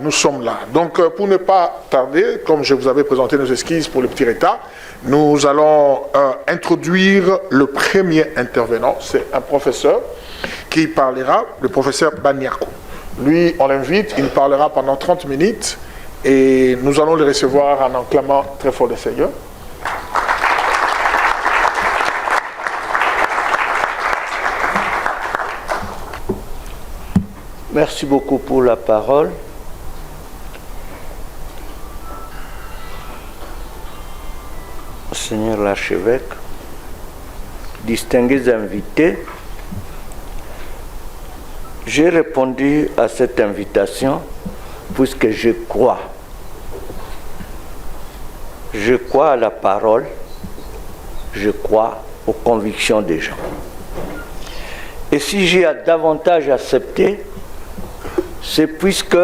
nous sommes là. Donc, pour ne pas tarder, comme je vous avais présenté nos esquisses pour le petit retard, nous allons introduire le premier intervenant. C'est un professeur qui parlera, le professeur Baniako. Lui, on l'invite, il parlera pendant 30 minutes et nous allons le recevoir en acclamant très fort le Seigneur. Merci beaucoup pour la parole. Seigneur l'archevêque, distingués invités, j'ai répondu à cette invitation puisque je crois. Je crois à la parole, je crois aux convictions des gens. Et si j'ai davantage accepté, c'est puisque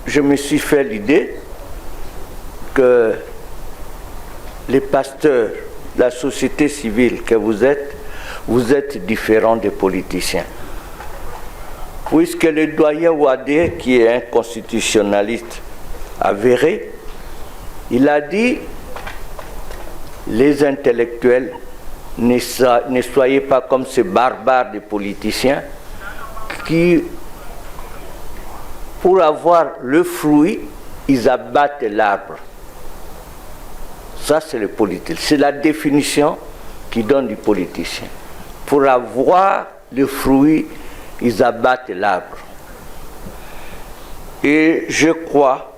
je me suis fait l'idée que les pasteurs, la société civile que vous êtes différents des politiciens. Puisque le doyen Ouadé, qui est un constitutionnaliste avéré, il a dit « Les intellectuels, ne soyez pas comme ces barbares des politiciens qui, pour avoir le fruit, ils abattent l'arbre. » Ça, c'est le politique. C'est la définition qui donne du politicien. Pour avoir le fruit, ils abattent l'arbre. Et je crois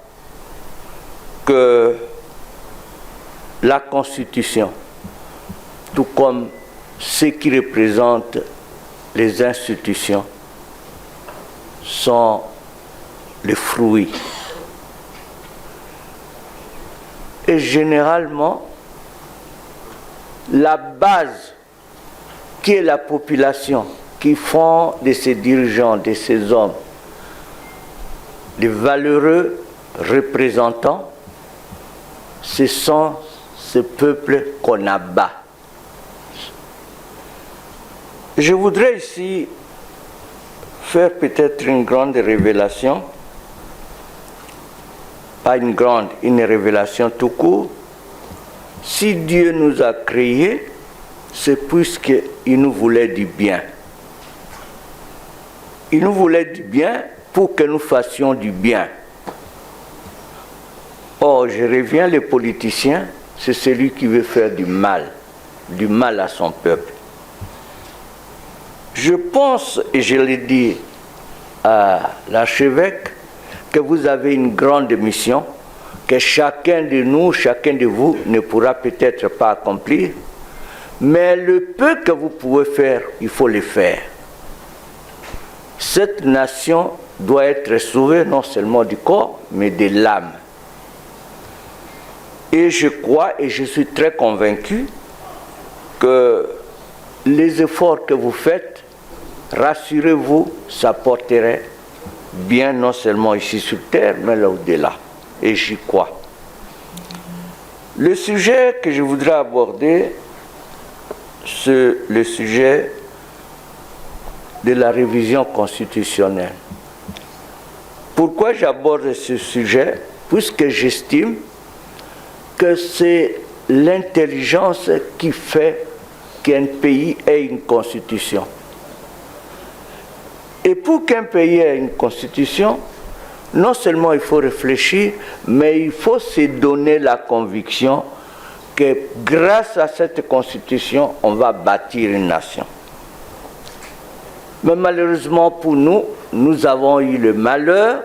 que la Constitution, tout comme ce qui représente les institutions, sont les fruits. Et généralement, la base qui est la population, qui font de ces dirigeants, de ces hommes, les valeureux représentants, ce sont ce peuple qu'on abat. Je voudrais ici faire peut-être une grande révélation, pas une grande, une révélation tout court. Si Dieu nous a créés, c'est puisqu'il nous voulait du bien. Il nous voulait du bien pour que nous fassions du bien. Or, je reviens, les politiciens, c'est celui qui veut faire du mal à son peuple. Je pense, et je l'ai dit à l'archevêque, que vous avez une grande mission, que chacun de nous, chacun de vous ne pourra peut-être pas accomplir, mais le peu que vous pouvez faire, il faut le faire. Cette nation doit être sauvée non seulement du corps, mais de l'âme. Et je crois et je suis très convaincu que les efforts que vous faites, rassurez-vous, ça porterait bien non seulement ici sur terre, mais là au-delà. Et j'y crois. Le sujet que je voudrais aborder, c'est le sujet de la révision constitutionnelle. Pourquoi j'aborde ce sujet? Puisque j'estime que c'est l'intelligence qui fait qu'un pays ait une constitution. Et pour qu'un pays ait une constitution, non seulement il faut réfléchir, mais il faut se donner la conviction que grâce à cette constitution, on va bâtir une nation. Mais malheureusement pour nous, nous avons eu le malheur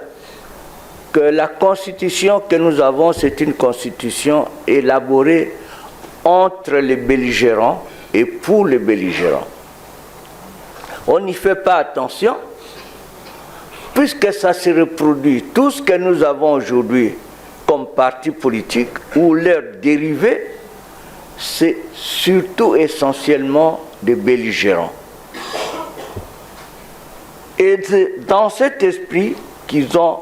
que la constitution que nous avons, c'est une constitution élaborée entre les belligérants et pour les belligérants. On n'y fait pas attention, puisque ça se reproduit. Tout ce que nous avons aujourd'hui comme parti politique ou leurs dérivés, c'est surtout essentiellement des belligérants. Et c'est dans cet esprit qu'ils ont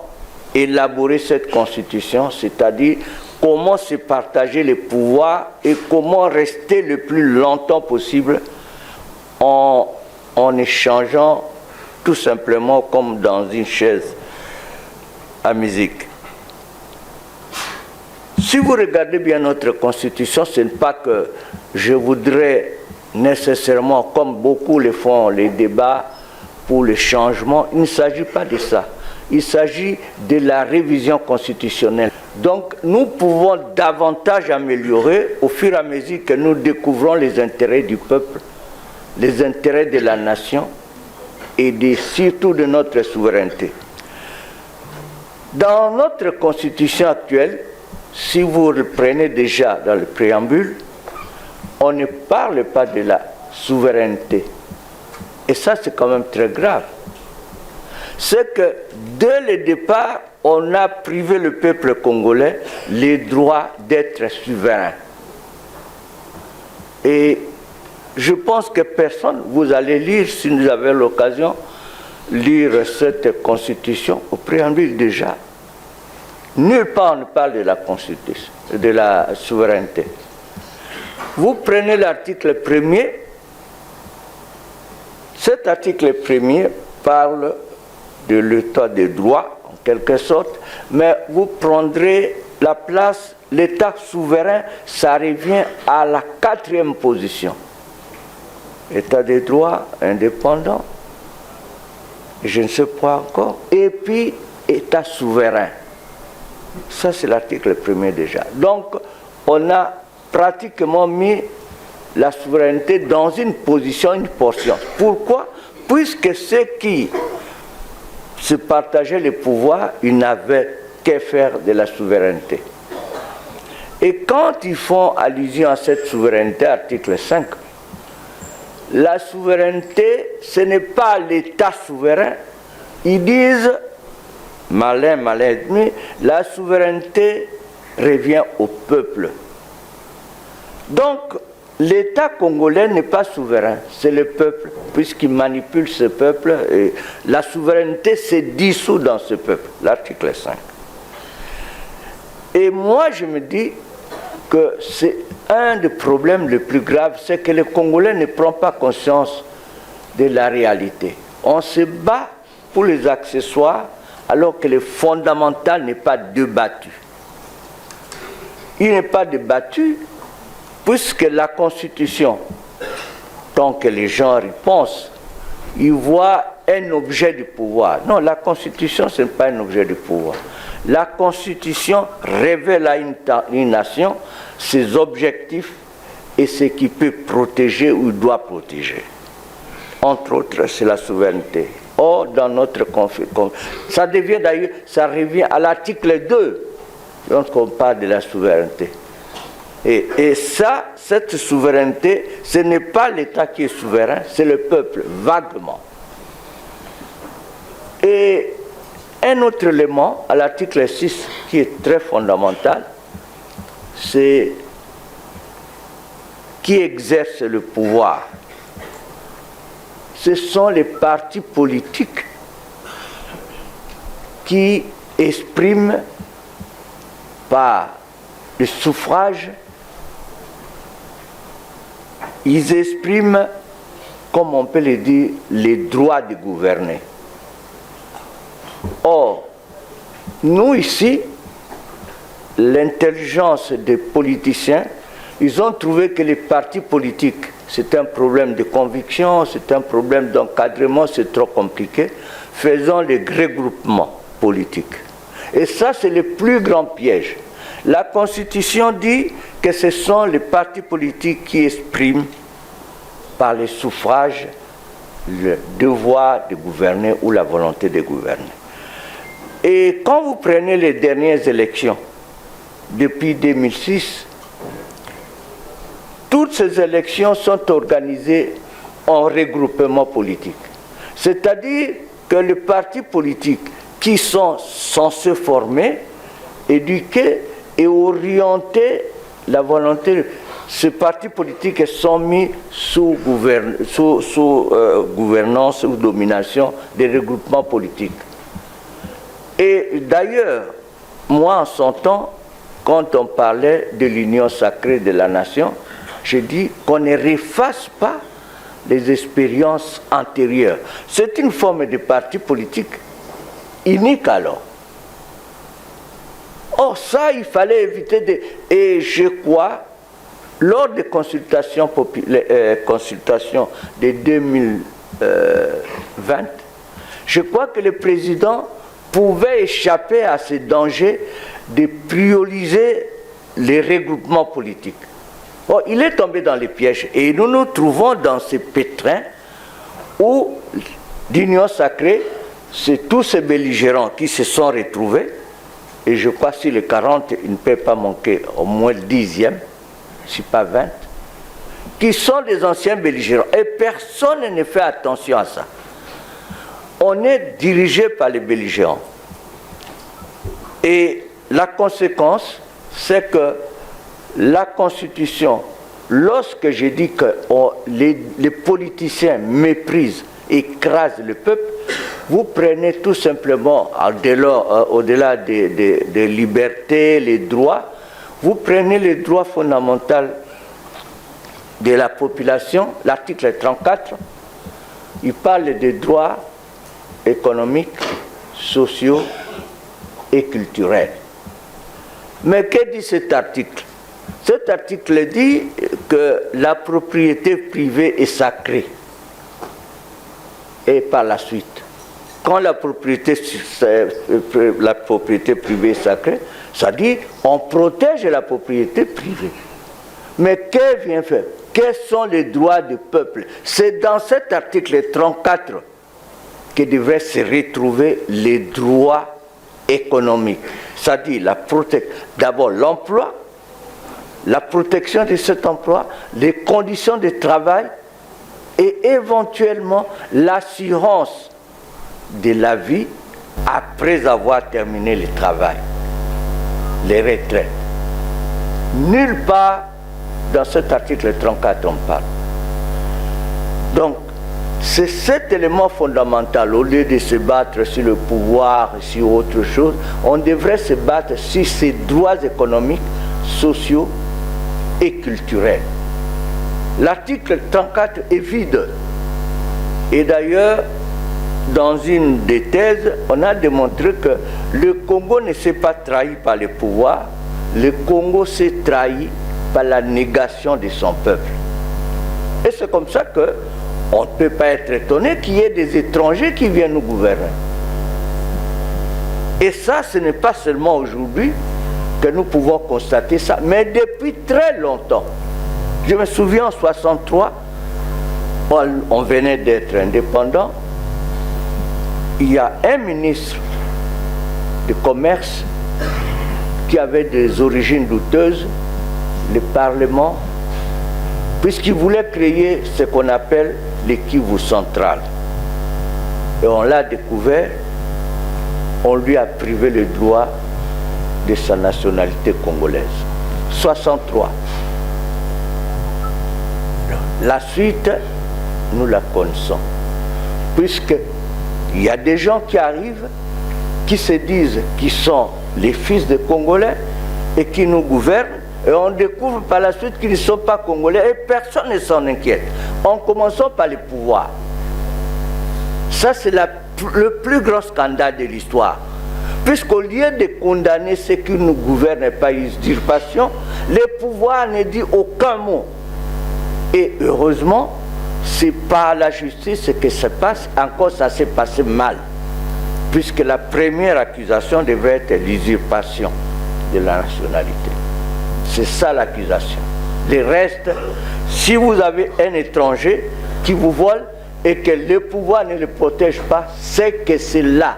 élaboré cette constitution, c'est-à-dire comment se partager les pouvoirs et comment rester le plus longtemps possible en échangeant tout simplement comme dans une chaise à musique. Si vous regardez bien notre constitution, ce n'est pas que je voudrais nécessairement, comme beaucoup le font, les débats pour le changement. Il ne s'agit pas de ça. Il s'agit de la révision constitutionnelle. Donc nous pouvons davantage améliorer au fur et à mesure que nous découvrons les intérêts du peuple, les intérêts de la nation et surtout de notre souveraineté. Dans notre constitution actuelle, si vous reprenez déjà dans le préambule, on ne parle pas de la souveraineté. Et ça, c'est quand même très grave. C'est que dès le départ, on a privé le peuple congolais les droits d'être souverain. Et je pense que personne, vous allez lire, si vous avez l'occasion, lire cette constitution au préambule déjà. Nulle part on ne parle de la constitution, de la souveraineté. Vous prenez l'article 1er, cet article 1er parle de l'état des droits, en quelque sorte, mais vous prendrez la place, l'état souverain, ça revient à la 4e position. État des droits, indépendant, je ne sais pas encore, et puis état souverain. Ça, c'est l'article 1er déjà. Donc, on a pratiquement mis la souveraineté dans une position, une portion. Pourquoi? Puisque ceux qui se partageaient les pouvoirs, ils n'avaient qu'à faire de la souveraineté. Et quand ils font allusion à cette souveraineté, article 5, la souveraineté, ce n'est pas l'État souverain. Ils disent, malin, la souveraineté revient au peuple. Donc, l'État congolais n'est pas souverain, c'est le peuple, puisqu'il manipule ce peuple, et la souveraineté se dissout dans ce peuple, l'article 5. Et moi, je me dis que c'est un des problèmes les plus graves, c'est que les Congolais ne prennent pas conscience de la réalité. On se bat pour les accessoires, alors que le fondamental n'est pas débattu. Il n'est pas débattu, puisque la Constitution, tant que les gens y pensent, ils voient un objet du pouvoir. Non, la Constitution, ce n'est pas un objet du pouvoir. La Constitution révèle à une nation ses objectifs et ce qu'il peut protéger ou doit protéger. Entre autres, c'est la souveraineté. Or, dans notre conflit, ça devient d'ailleurs, ça revient à l'article 2, quand on parle de la souveraineté. Et ça, cette souveraineté, ce n'est pas l'État qui est souverain, c'est le peuple, vaguement. Et un autre élément, à l'article 6, qui est très fondamental, c'est qui exerce le pouvoir. Ce sont les partis politiques qui expriment par le suffrage, ils expriment, comme on peut le dire, les droits de gouverner. Or, nous ici, l'intelligence des politiciens, ils ont trouvé que les partis politiques, c'est un problème de conviction, c'est un problème d'encadrement, c'est trop compliqué. Faisons les regroupements politiques. Et ça, c'est le plus grand piège. La Constitution dit que ce sont les partis politiques qui expriment par le suffrage le devoir de gouverner ou la volonté de gouverner. Et quand vous prenez les dernières élections, depuis 2006, toutes ces élections sont organisées en regroupement politique. C'est-à-dire que les partis politiques qui sont censés former, éduquer et orienter la volonté, ces partis politiques sont mis sous gouvernance ou domination des regroupements politiques. Et d'ailleurs, moi en son temps, quand on parlait de l'union sacrée de la nation, je dis qu'on ne refasse pas les expériences antérieures. C'est une forme de parti politique unique alors. Or ça, il fallait éviter. Et je crois, lors des consultations de 2020, je crois que le président pouvait échapper à ce danger de prioriser les regroupements politiques. Or, il est tombé dans les pièges et nous nous trouvons dans ce pétrin où l'Union sacrée, c'est tous ces belligérants qui se sont retrouvés, et je crois que sur les 40, il ne peut pas manquer au moins le 10e, si pas 20, qui sont des anciens belligérants. Et personne ne fait attention à ça. On est dirigé par les belligérants. Et la conséquence, c'est que la Constitution, lorsque je dis que les politiciens méprisent, écrasent le peuple, vous prenez tout simplement, au-delà des libertés, les droits, vous prenez les droits fondamentaux de la population, l'article 34, il parle des droits économiques, sociaux et culturels. Mais que dit cet article? Cet article dit que la propriété privée est sacrée. Et par la suite, quand la propriété privée est sacrée, ça dit on protège la propriété privée. Mais que vient faire? Quels sont les droits du peuple? C'est dans cet article 34 que devraient se retrouver les droits économiques. Ça dit d'abord l'emploi, la protection de cet emploi, les conditions de travail et éventuellement l'assurance de la vie après avoir terminé le travail, les retraites. Nulle part dans cet article 34 on parle. Donc, c'est cet élément fondamental. Au lieu de se battre sur le pouvoir, sur autre chose, on devrait se battre sur ces droits économiques, sociaux et culturels. L'article 34 est vide. Et d'ailleurs, dans une des thèses, on a démontré que le Congo ne s'est pas trahi par le pouvoir, le Congo s'est trahi par la négation de son peuple. Et c'est comme ça que on ne peut pas être étonné qu'il y ait des étrangers qui viennent nous gouverner. Et ça, ce n'est pas seulement aujourd'hui que nous pouvons constater ça, mais depuis très longtemps. Je me souviens en 1963, on venait d'être indépendant, il y a un ministre de commerce qui avait des origines douteuses, le Parlement, puisqu'il voulait créer ce qu'on appelle le Kivu central. Et on l'a découvert, on lui a privé le droit de sa nationalité congolaise. 63. La suite, nous la connaissons. Puisqu'il y a des gens qui arrivent, qui se disent qu'ils sont les fils des Congolais et qui nous gouvernent, et on découvre par la suite qu'ils ne sont pas Congolais et personne ne s'en inquiète. En commençant par les pouvoirs. Ça, c'est le plus grand scandale de l'histoire. Puisqu'au lieu de condamner ceux qui nous gouvernent par usurpation, les pouvoirs ne disent aucun mot. Et heureusement, c'est par la justice que ça passe. Encore, ça s'est passé mal. Puisque la première accusation devrait être l'usurpation de la nationalité. C'est ça l'accusation. Le reste, si vous avez un étranger qui vous vole et que le pouvoir ne le protège pas, c'est que c'est là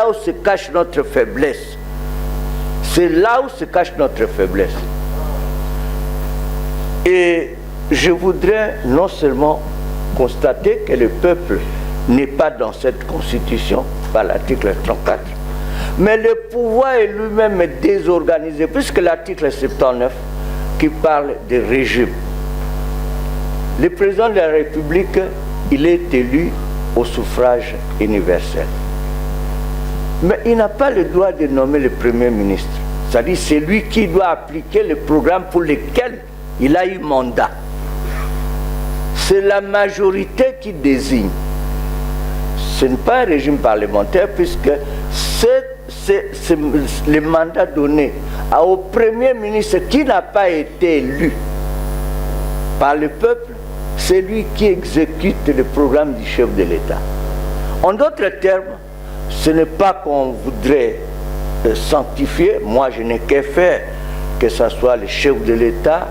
où se cache notre faiblesse. C'est là où se cache notre faiblesse. Et je voudrais non seulement constater que le peuple n'est pas dans cette constitution, par l'article 34, mais le pouvoir est lui-même désorganisé, puisque l'article 79 qui parle de régime. Le président de la République, il est élu au suffrage universel. Mais il n'a pas le droit de nommer le Premier ministre. C'est-à-dire c'est lui qui doit appliquer le programme pour lequel il a eu mandat. C'est la majorité qui désigne. Ce n'est pas un régime parlementaire puisque c'est le mandat donné au Premier ministre qui n'a pas été élu par le peuple, c'est lui qui exécute le programme du chef de l'État. En d'autres termes, ce n'est pas qu'on voudrait sanctifier, moi je n'ai qu'à faire que ce soit le chef de l'État,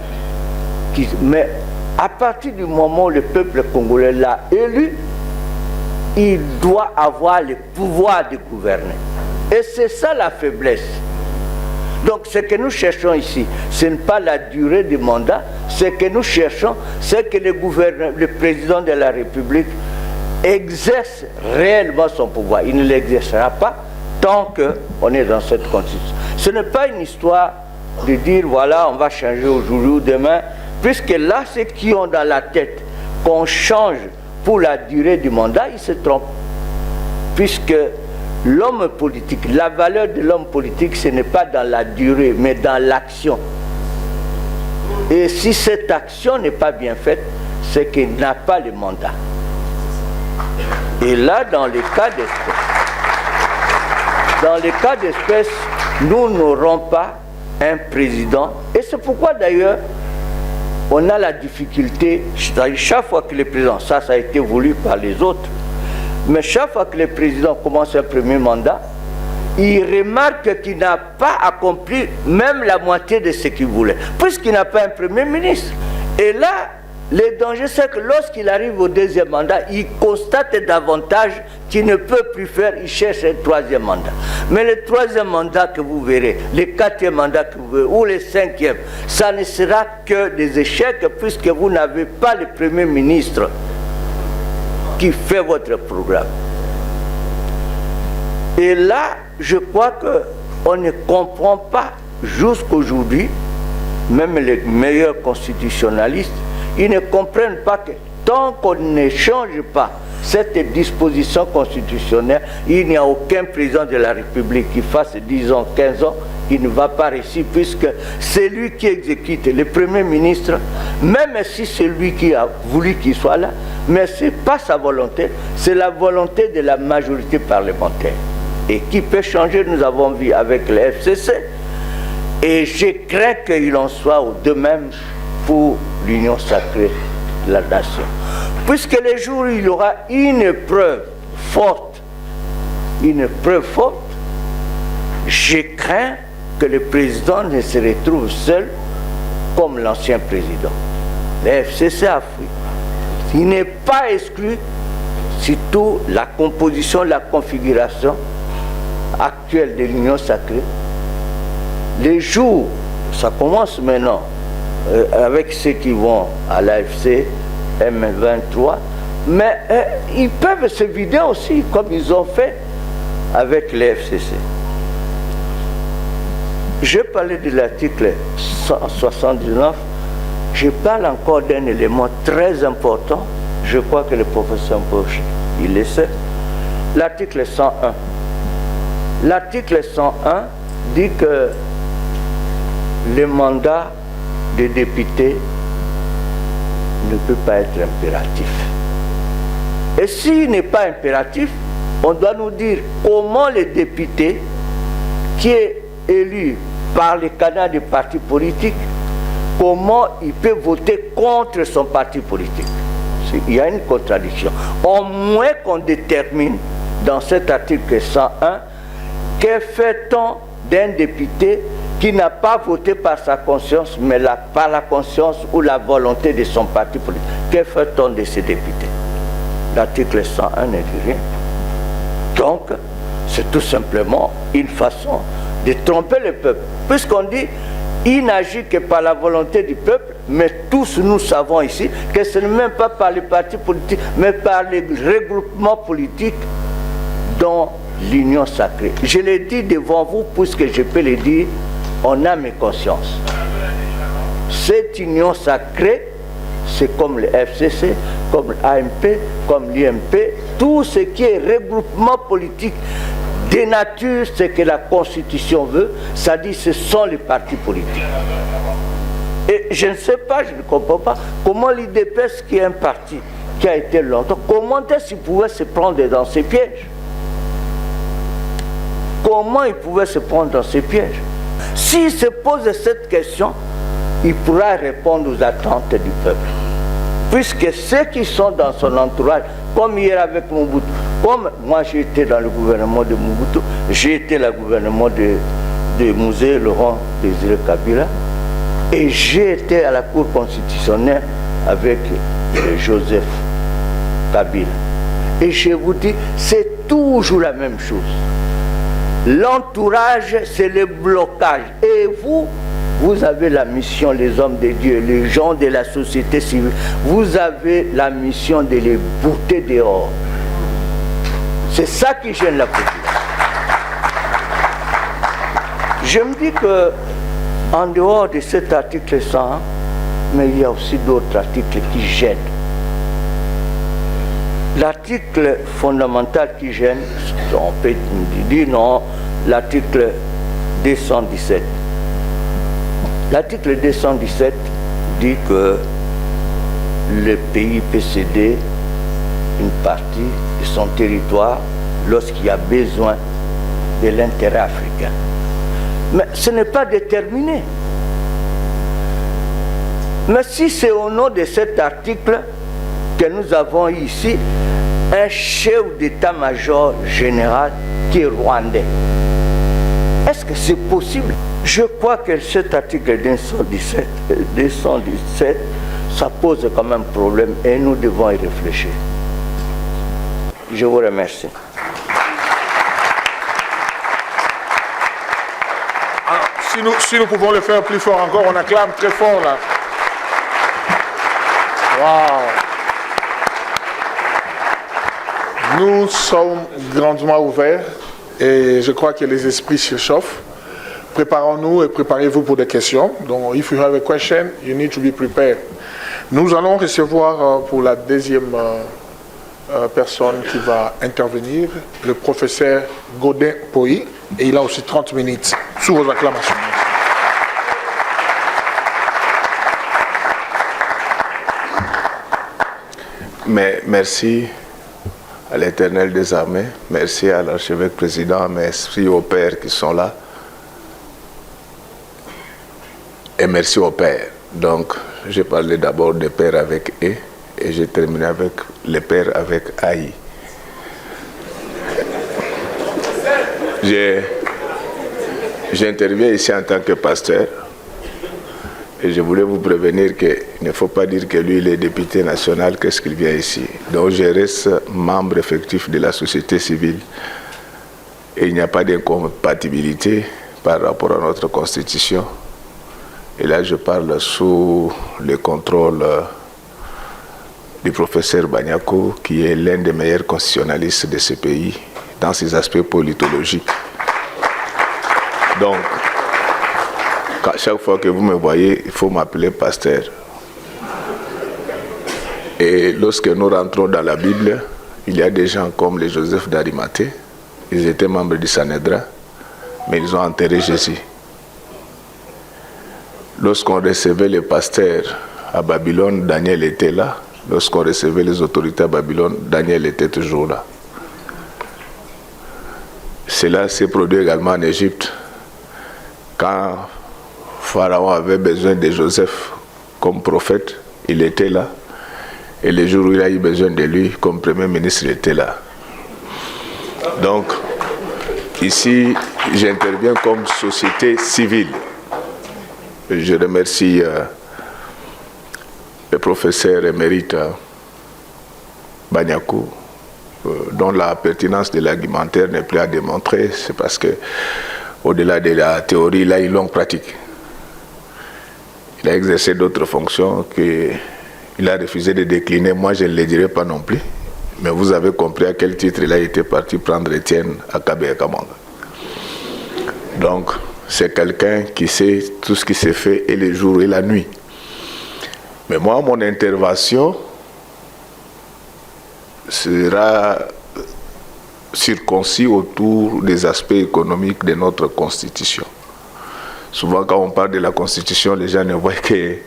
mais à partir du moment où le peuple congolais l'a élu, il doit avoir le pouvoir de gouverner. Et c'est ça la faiblesse. Donc ce que nous cherchons ici, ce n'est pas la durée du mandat, ce que nous cherchons, c'est que le président de la République exerce réellement son pouvoir. Il ne l'exercera pas tant qu'on est dans cette constitution. Ce n'est pas une histoire de dire, voilà, on va changer aujourd'hui ou demain, puisque là, ceux qui ont dans la tête qu'on change pour la durée du mandat, ils se trompent. Puisque l'homme politique, la valeur de l'homme politique, ce n'est pas dans la durée, mais dans l'action. Et si cette action n'est pas bien faite, c'est qu'il n'a pas le mandat. Et là, dans les cas d'espèce, nous n'aurons pas un président. Et c'est pourquoi d'ailleurs, on a la difficulté, chaque fois que le président, ça a été voulu par les autres, mais chaque fois que le président commence un premier mandat, il remarque qu'il n'a pas accompli même la moitié de ce qu'il voulait, puisqu'il n'a pas un premier ministre. Et là, le danger, c'est que lorsqu'il arrive au deuxième mandat, il constate davantage qu'il ne peut plus faire, il cherche un troisième mandat. Mais le troisième mandat que vous verrez, le quatrième mandat que vous verrez, ou le cinquième, ça ne sera que des échecs, puisque vous n'avez pas le premier ministre qui fait votre programme. Et là, je crois qu'on ne comprend pas jusqu'aujourd'hui, même les meilleurs constitutionnalistes, ils ne comprennent pas que tant qu'on ne change pas cette disposition constitutionnelle, il n'y a aucun président de la République qui fasse 10 ans, 15 ans, il ne va pas réussir, puisque c'est lui qui exécute le Premier ministre, même si c'est lui qui a voulu qu'il soit là, mais ce n'est pas sa volonté, c'est la volonté de la majorité parlementaire. Et qui peut changer, nous avons vu avec le FCC. Et je crains qu'il en soit de même pour l'union sacrée de la nation. Puisque les jours où il y aura une preuve forte, je crains que le président ne se retrouve seul comme l'ancien président. Le FCC a fui. Il n'est pas exclu, surtout la composition, la configuration actuelle de l'union sacrée. Les jours, ça commence maintenant, avec ceux qui vont à l'AFC, M23, mais ils peuvent se vider aussi, comme ils ont fait avec les FCC. Je parlais de l'article 179, je parle encore d'un élément très important, je crois que le professeur Bosch, il le sait, l'article 101. L'article 101 dit que le mandat des députés ne peut pas être impératif. Et s'il n'est pas impératif, on doit nous dire comment le député qui est élu par les canaux des partis politiques, comment il peut voter contre son parti politique. Il y a une contradiction. Au moins qu'on détermine dans cet article 101, que fait-on d'un député qui n'a pas voté par sa conscience, mais par la conscience ou la volonté de son parti politique? Que fait-on de ces députés? L'article 101 ne dit rien. Donc, c'est tout simplement une façon de tromper le peuple. Puisqu'on dit, il n'agit que par la volonté du peuple, mais tous nous savons ici que ce n'est même pas par les partis politiques, mais par les regroupements politiques dont l'union sacrée. Je l'ai dit devant vous, puisque je peux le dire en âme et conscience. Cette union sacrée, c'est comme le FCC, comme l'AMP, comme l'IMP, tout ce qui est regroupement politique de nature, ce que la Constitution veut, ça dit ce sont les partis politiques. Et je ne sais pas, je ne comprends pas comment l'IDPS, qui est un parti qui a été longtemps, comment est-ce qu'il pouvait se prendre dans ces pièges? comment il pouvait se prendre dans ces pièges? S'il se pose cette question, il pourra répondre aux attentes du peuple. Puisque ceux qui sont dans son entourage, comme hier avec Mobutu, comme moi j'ai été dans le gouvernement de Mobutu, j'ai été dans le gouvernement de Musée Laurent Désiré Kabila, et j'ai été à la Cour constitutionnelle avec Joseph Kabila. Et je vous dis, c'est toujours la même chose. L'entourage, c'est le blocage. Et vous avez la mission, les hommes de Dieu, les gens de la société civile, vous avez la mission de les bouter dehors. C'est ça qui gêne la population. Je me dis que, en dehors de cet article 100, mais il y a aussi d'autres articles qui gênent. L'article fondamental qui gêne, on peut dire non, l'article 217. L'article 217 dit que le pays peut céder une partie de son territoire lorsqu'il y a besoin de l'intérêt africain. Mais ce n'est pas déterminé. Mais si c'est au nom de cet article que nous avons ici un chef d'état-major général qui est rwandais, est-ce que c'est possible? Je crois que cet article 217, ça pose quand même problème et nous devons y réfléchir. Je vous remercie. Alors, si nous pouvons le faire plus fort encore, on acclame très fort là. Wow. Nous sommes grandement ouverts et je crois que les esprits se chauffent. Préparons-nous et préparez-vous pour des questions. Donc, if you have a question, you need to be prepared. Nous allons recevoir pour la deuxième personne qui va intervenir, le professeur Godin Poyi, et il a aussi 30 minutes sous vos acclamations. Mais merci à l'Éternel des armées, merci à l'archevêque président, merci aux pères qui sont là. Et merci aux pères. Donc, j'ai parlé d'abord des pères avec E et j'ai terminé avec les pères avec AI. J'interviens ici en tant que pasteur et je voulais vous prévenir qu'il ne faut pas dire que lui, il est député national, qu'est-ce qu'il vient ici. Donc, je reste membre effectif de la société civile et il n'y a pas d'incompatibilité par rapport à notre constitution. Et là, je parle sous le contrôle du professeur Banyako, qui est l'un des meilleurs constitutionnalistes de ce pays dans ses aspects politologiques. Donc, chaque fois que vous me voyez, il faut m'appeler pasteur. Et lorsque nous rentrons dans la Bible, il y a des gens comme les Joseph d'Arimathée. Ils étaient membres du Sanhédrin, mais ils ont enterré Jésus. Lorsqu'on recevait les pasteurs à Babylone, Daniel était là. Lorsqu'on recevait les autorités à Babylone, Daniel était toujours là. Cela s'est produit également en Égypte. Quand Pharaon avait besoin de Joseph comme prophète, il était là. Et le jour où il a eu besoin de lui, comme premier ministre, il était là. Donc, ici, j'interviens comme société civile. Je remercie le professeur émérite Banyako, dont la pertinence de l'argumentaire n'est plus à démontrer. C'est parce que, au-delà de la théorie, il a une longue pratique. Il a exercé d'autres fonctions qu'il a refusé de décliner. Moi, je ne le dirai pas non plus. Mais vous avez compris à quel titre il a été parti prendre Étienne à Kabé-Kamanga. Donc, c'est quelqu'un qui sait tout ce qui s'est fait et le jour et la nuit. Mais moi, mon intervention sera circoncis autour des aspects économiques de notre Constitution. Souvent, quand on parle de la Constitution, les gens ne voient que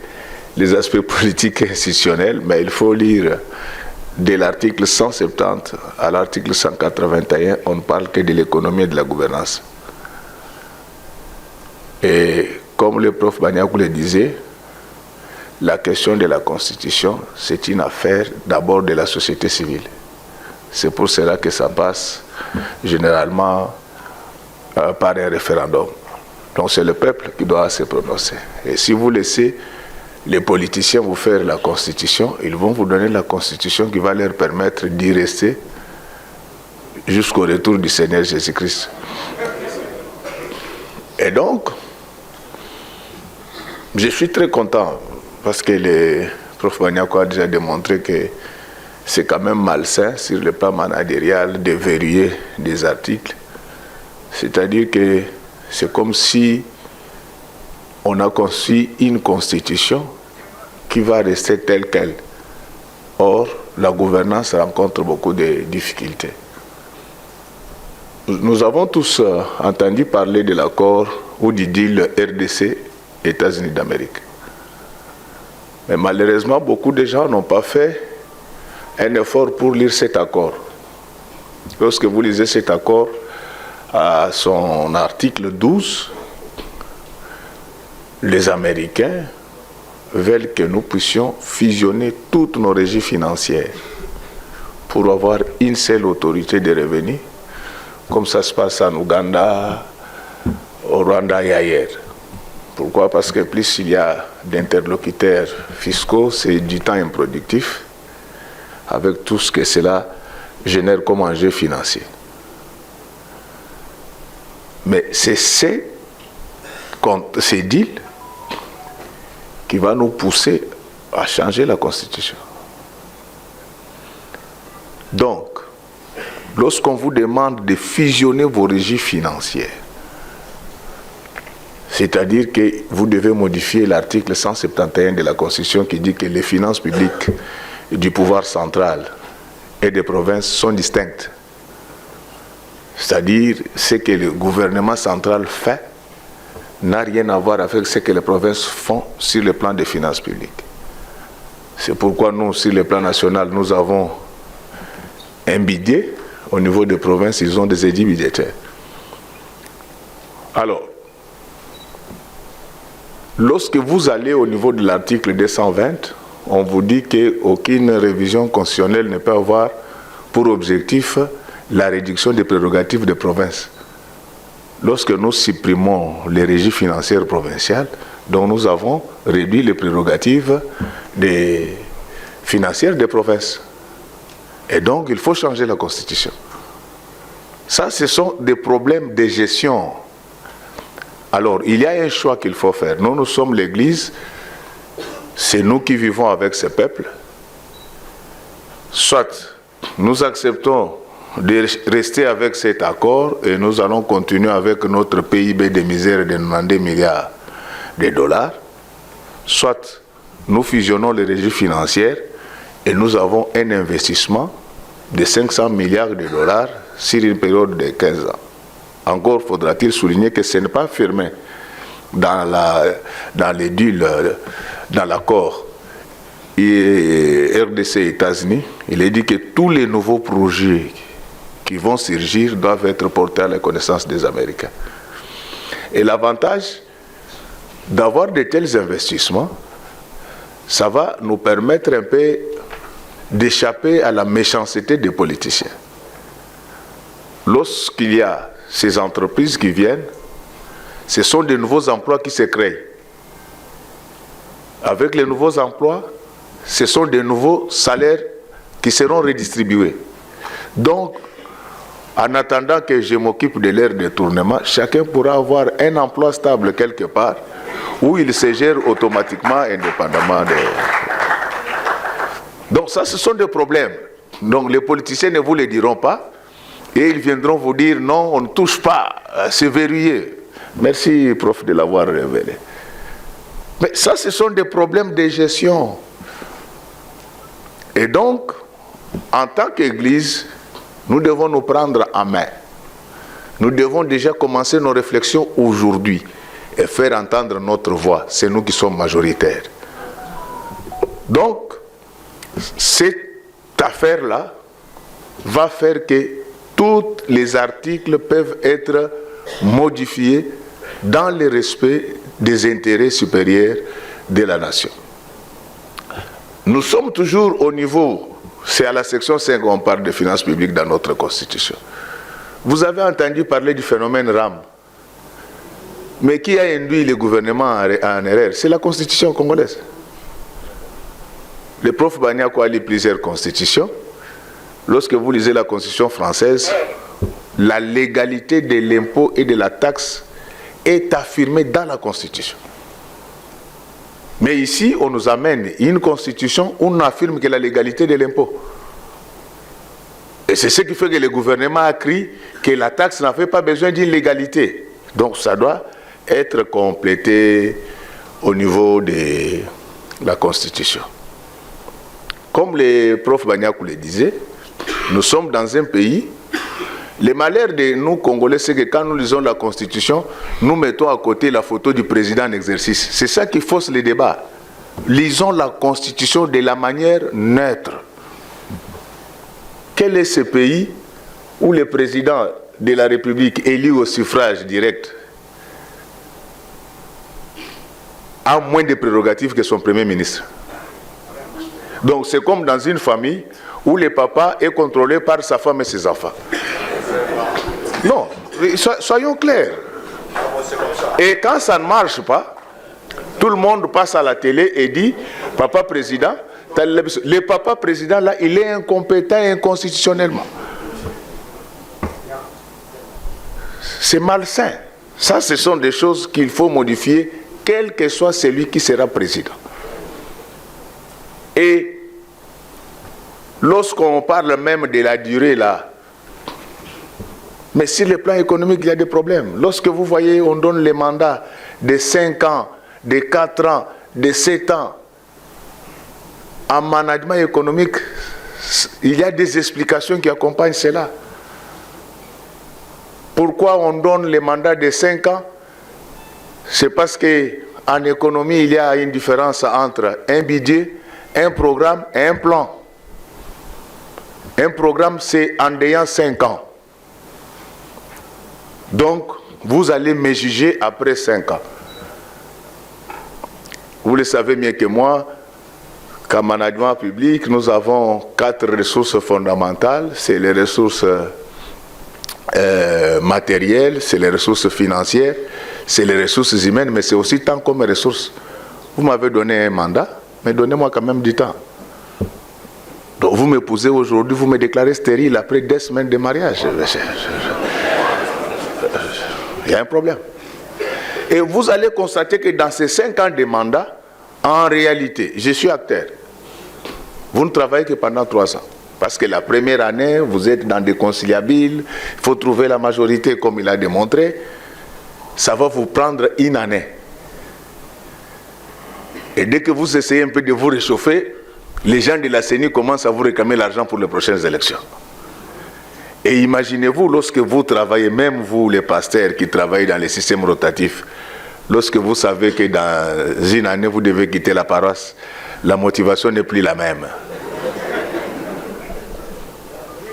les aspects politiques et institutionnels, mais il faut lire de l'article 170 à l'article 181, on ne parle que de l'économie et de la gouvernance. Et comme le prof Baniakou le disait, la question de la Constitution, c'est une affaire d'abord de la société civile. C'est pour cela que ça passe généralement par un référendum. Donc c'est le peuple qui doit se prononcer. Et si vous laissez les politiciens vous faire la Constitution, ils vont vous donner la Constitution qui va leur permettre d'y rester jusqu'au retour du Seigneur Jésus-Christ. Et donc, je suis très content parce que le prof Baniakou a déjà démontré que c'est quand même malsain sur le plan managérial de verrouiller des articles. C'est-à-dire que c'est comme si on a conçu une constitution qui va rester telle qu'elle. Or, la gouvernance rencontre beaucoup de difficultés. Nous avons tous entendu parler de l'accord ou du deal RDC, États-Unis d'Amérique. Mais malheureusement, beaucoup de gens n'ont pas fait un effort pour lire cet accord. Lorsque vous lisez cet accord, à son article 12, les Américains veulent que nous puissions fusionner toutes nos régies financières pour avoir une seule autorité de revenus, comme ça se passe en Ouganda, au Rwanda et ailleurs. Pourquoi? Parce que plus il y a d'interlocuteurs fiscaux, c'est du temps improductif, avec tout ce que cela génère comme enjeu financier. Mais c'est ces deals qui va nous pousser à changer la Constitution. Donc, lorsqu'on vous demande de fusionner vos régies financières, c'est-à-dire que vous devez modifier l'article 171 de la Constitution qui dit que les finances publiques du pouvoir central et des provinces sont distinctes. C'est-à-dire ce que le gouvernement central fait n'a rien à voir avec ce que les provinces font sur le plan des finances publiques. C'est pourquoi nous, sur le plan national, nous avons un budget. Au niveau des provinces, ils ont des édits budgétaires. Alors, lorsque vous allez au niveau de l'article 220, on vous dit qu'aucune révision constitutionnelle ne peut avoir pour objectif la réduction des prérogatives des provinces. Lorsque nous supprimons les régies financières provinciales, donc nous avons réduit les prérogatives financières des provinces. Et donc, il faut changer la Constitution. Ça, ce sont des problèmes de gestion. Alors, il y a un choix qu'il faut faire. Nous sommes l'Église, c'est nous qui vivons avec ce peuple. Soit nous acceptons de rester avec cet accord et nous allons continuer avec notre PIB de misère de 92 milliards de dollars, soit nous fusionnons les régies financières et nous avons un investissement de 500 milliards de dollars sur une période de 15 ans. Encore faudra-t-il souligner que ce n'est pas firmé dans les deals, dans l'accord RDC États-Unis. Il est dit que tous les nouveaux projets qui vont surgir doivent être portés à la connaissance des Américains. Et l'avantage d'avoir de tels investissements, ça va nous permettre un peu d'échapper à la méchanceté des politiciens. Lorsqu'il y a ces entreprises qui viennent, ce sont de nouveaux emplois qui se créent. Avec les nouveaux emplois, ce sont de nouveaux salaires qui seront redistribués. Donc, en attendant que je m'occupe de leur détournement, chacun pourra avoir un emploi stable quelque part où il se gère automatiquement, indépendamment de... Donc ça, ce sont des problèmes. Donc les politiciens ne vous le diront pas et ils viendront vous dire non, on ne touche pas, c'est verrouillé. Merci, prof, de l'avoir révélé. Mais ça, ce sont des problèmes de gestion. Et donc, en tant qu'Église, nous devons nous prendre en main. Nous devons déjà commencer nos réflexions aujourd'hui et faire entendre notre voix. C'est nous qui sommes majoritaires. Donc, cette affaire-là va faire que tous les articles peuvent être modifiés dans le respect des intérêts supérieurs de la nation. Nous sommes toujours au niveau, c'est à la section 5 qu'on parle de finances publiques dans notre Constitution. Vous avez entendu parler du phénomène RAM. Mais qui a induit le gouvernement en erreur? C'est la Constitution congolaise. Le prof Baniako a lu plusieurs constitutions. Lorsque vous lisez la Constitution française, la légalité de l'impôt et de la taxe est affirmée dans la Constitution. Mais ici, on nous amène une Constitution où on affirme que la légalité de l'impôt. Et c'est ce qui fait que le gouvernement a crié que la taxe n'a fait pas besoin d'une légalité. Donc ça doit être complété au niveau de la Constitution. Comme le prof Baniakou le disait, nous sommes dans un pays. Le malheur de nous Congolais, c'est que quand nous lisons la Constitution, nous mettons à côté la photo du président en exercice. C'est ça qui fausse les débats. Lisons la Constitution de la manière neutre. Quel est ce pays où le président de la République élu au suffrage direct a moins de prérogatives que son premier ministre? Donc c'est comme dans une famille où le papa est contrôlé par sa femme et ses enfants. Non, soyons clairs. Et quand ça ne marche pas, tout le monde passe à la télé et dit « Papa président », le papa président là, il est incompétent inconstitutionnellement. C'est malsain. Ça, ce sont des choses qu'il faut modifier, quel que soit celui qui sera président. Et lorsqu'on parle même de la durée là, mais sur le plan économique, il y a des problèmes. Lorsque vous voyez, on donne les mandats de 5 ans, de 4 ans, de 7 ans, en management économique, il y a des explications qui accompagnent cela. Pourquoi on donne les mandats de 5 ans? C'est parce qu'en économie, il y a une différence entre un budget, un programme et un plan. Un programme, c'est en ayant 5 ans. Donc, vous allez me juger après 5 ans. Vous le savez mieux que moi, qu'en management public, nous avons 4 ressources fondamentales. C'est les ressources matérielles, c'est les ressources financières, c'est les ressources humaines, mais c'est aussi tant comme ressources. Vous m'avez donné un mandat, mais donnez-moi quand même du temps. Donc vous m'épousez aujourd'hui, vous me déclarez stérile après 2 semaines de mariage. Il y a un problème. Et vous allez constater que dans ces 5 ans de mandat, en réalité, je suis acteur. Vous ne travaillez que pendant 3 ans. Parce que la première année, vous êtes dans des conciliabiles, il faut trouver la majorité comme il a démontré. Ça va vous prendre 1 année. Et dès que vous essayez un peu de vous réchauffer, les gens de la CENI commencent à vous réclamer l'argent pour les prochaines élections. Et imaginez-vous, lorsque vous travaillez, même vous les pasteurs qui travaillent dans les systèmes rotatifs, lorsque vous savez que dans 1 année, vous devez quitter la paroisse, la motivation n'est plus la même.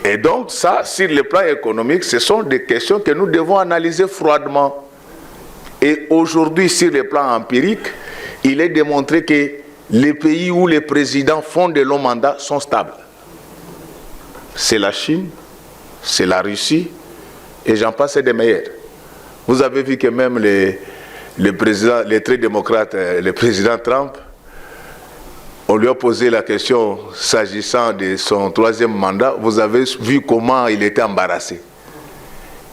Et donc ça, sur le plan économique, ce sont des questions que nous devons analyser froidement. Et aujourd'hui, sur le plan empirique, il est démontré que les pays où les présidents font de longs mandats sont stables. C'est la Chine, c'est la Russie, et j'en passe des meilleurs. Vous avez vu que même les très démocrates, le président Trump, on lui a posé la question s'agissant de son 3e mandat. Vous avez vu comment il était embarrassé.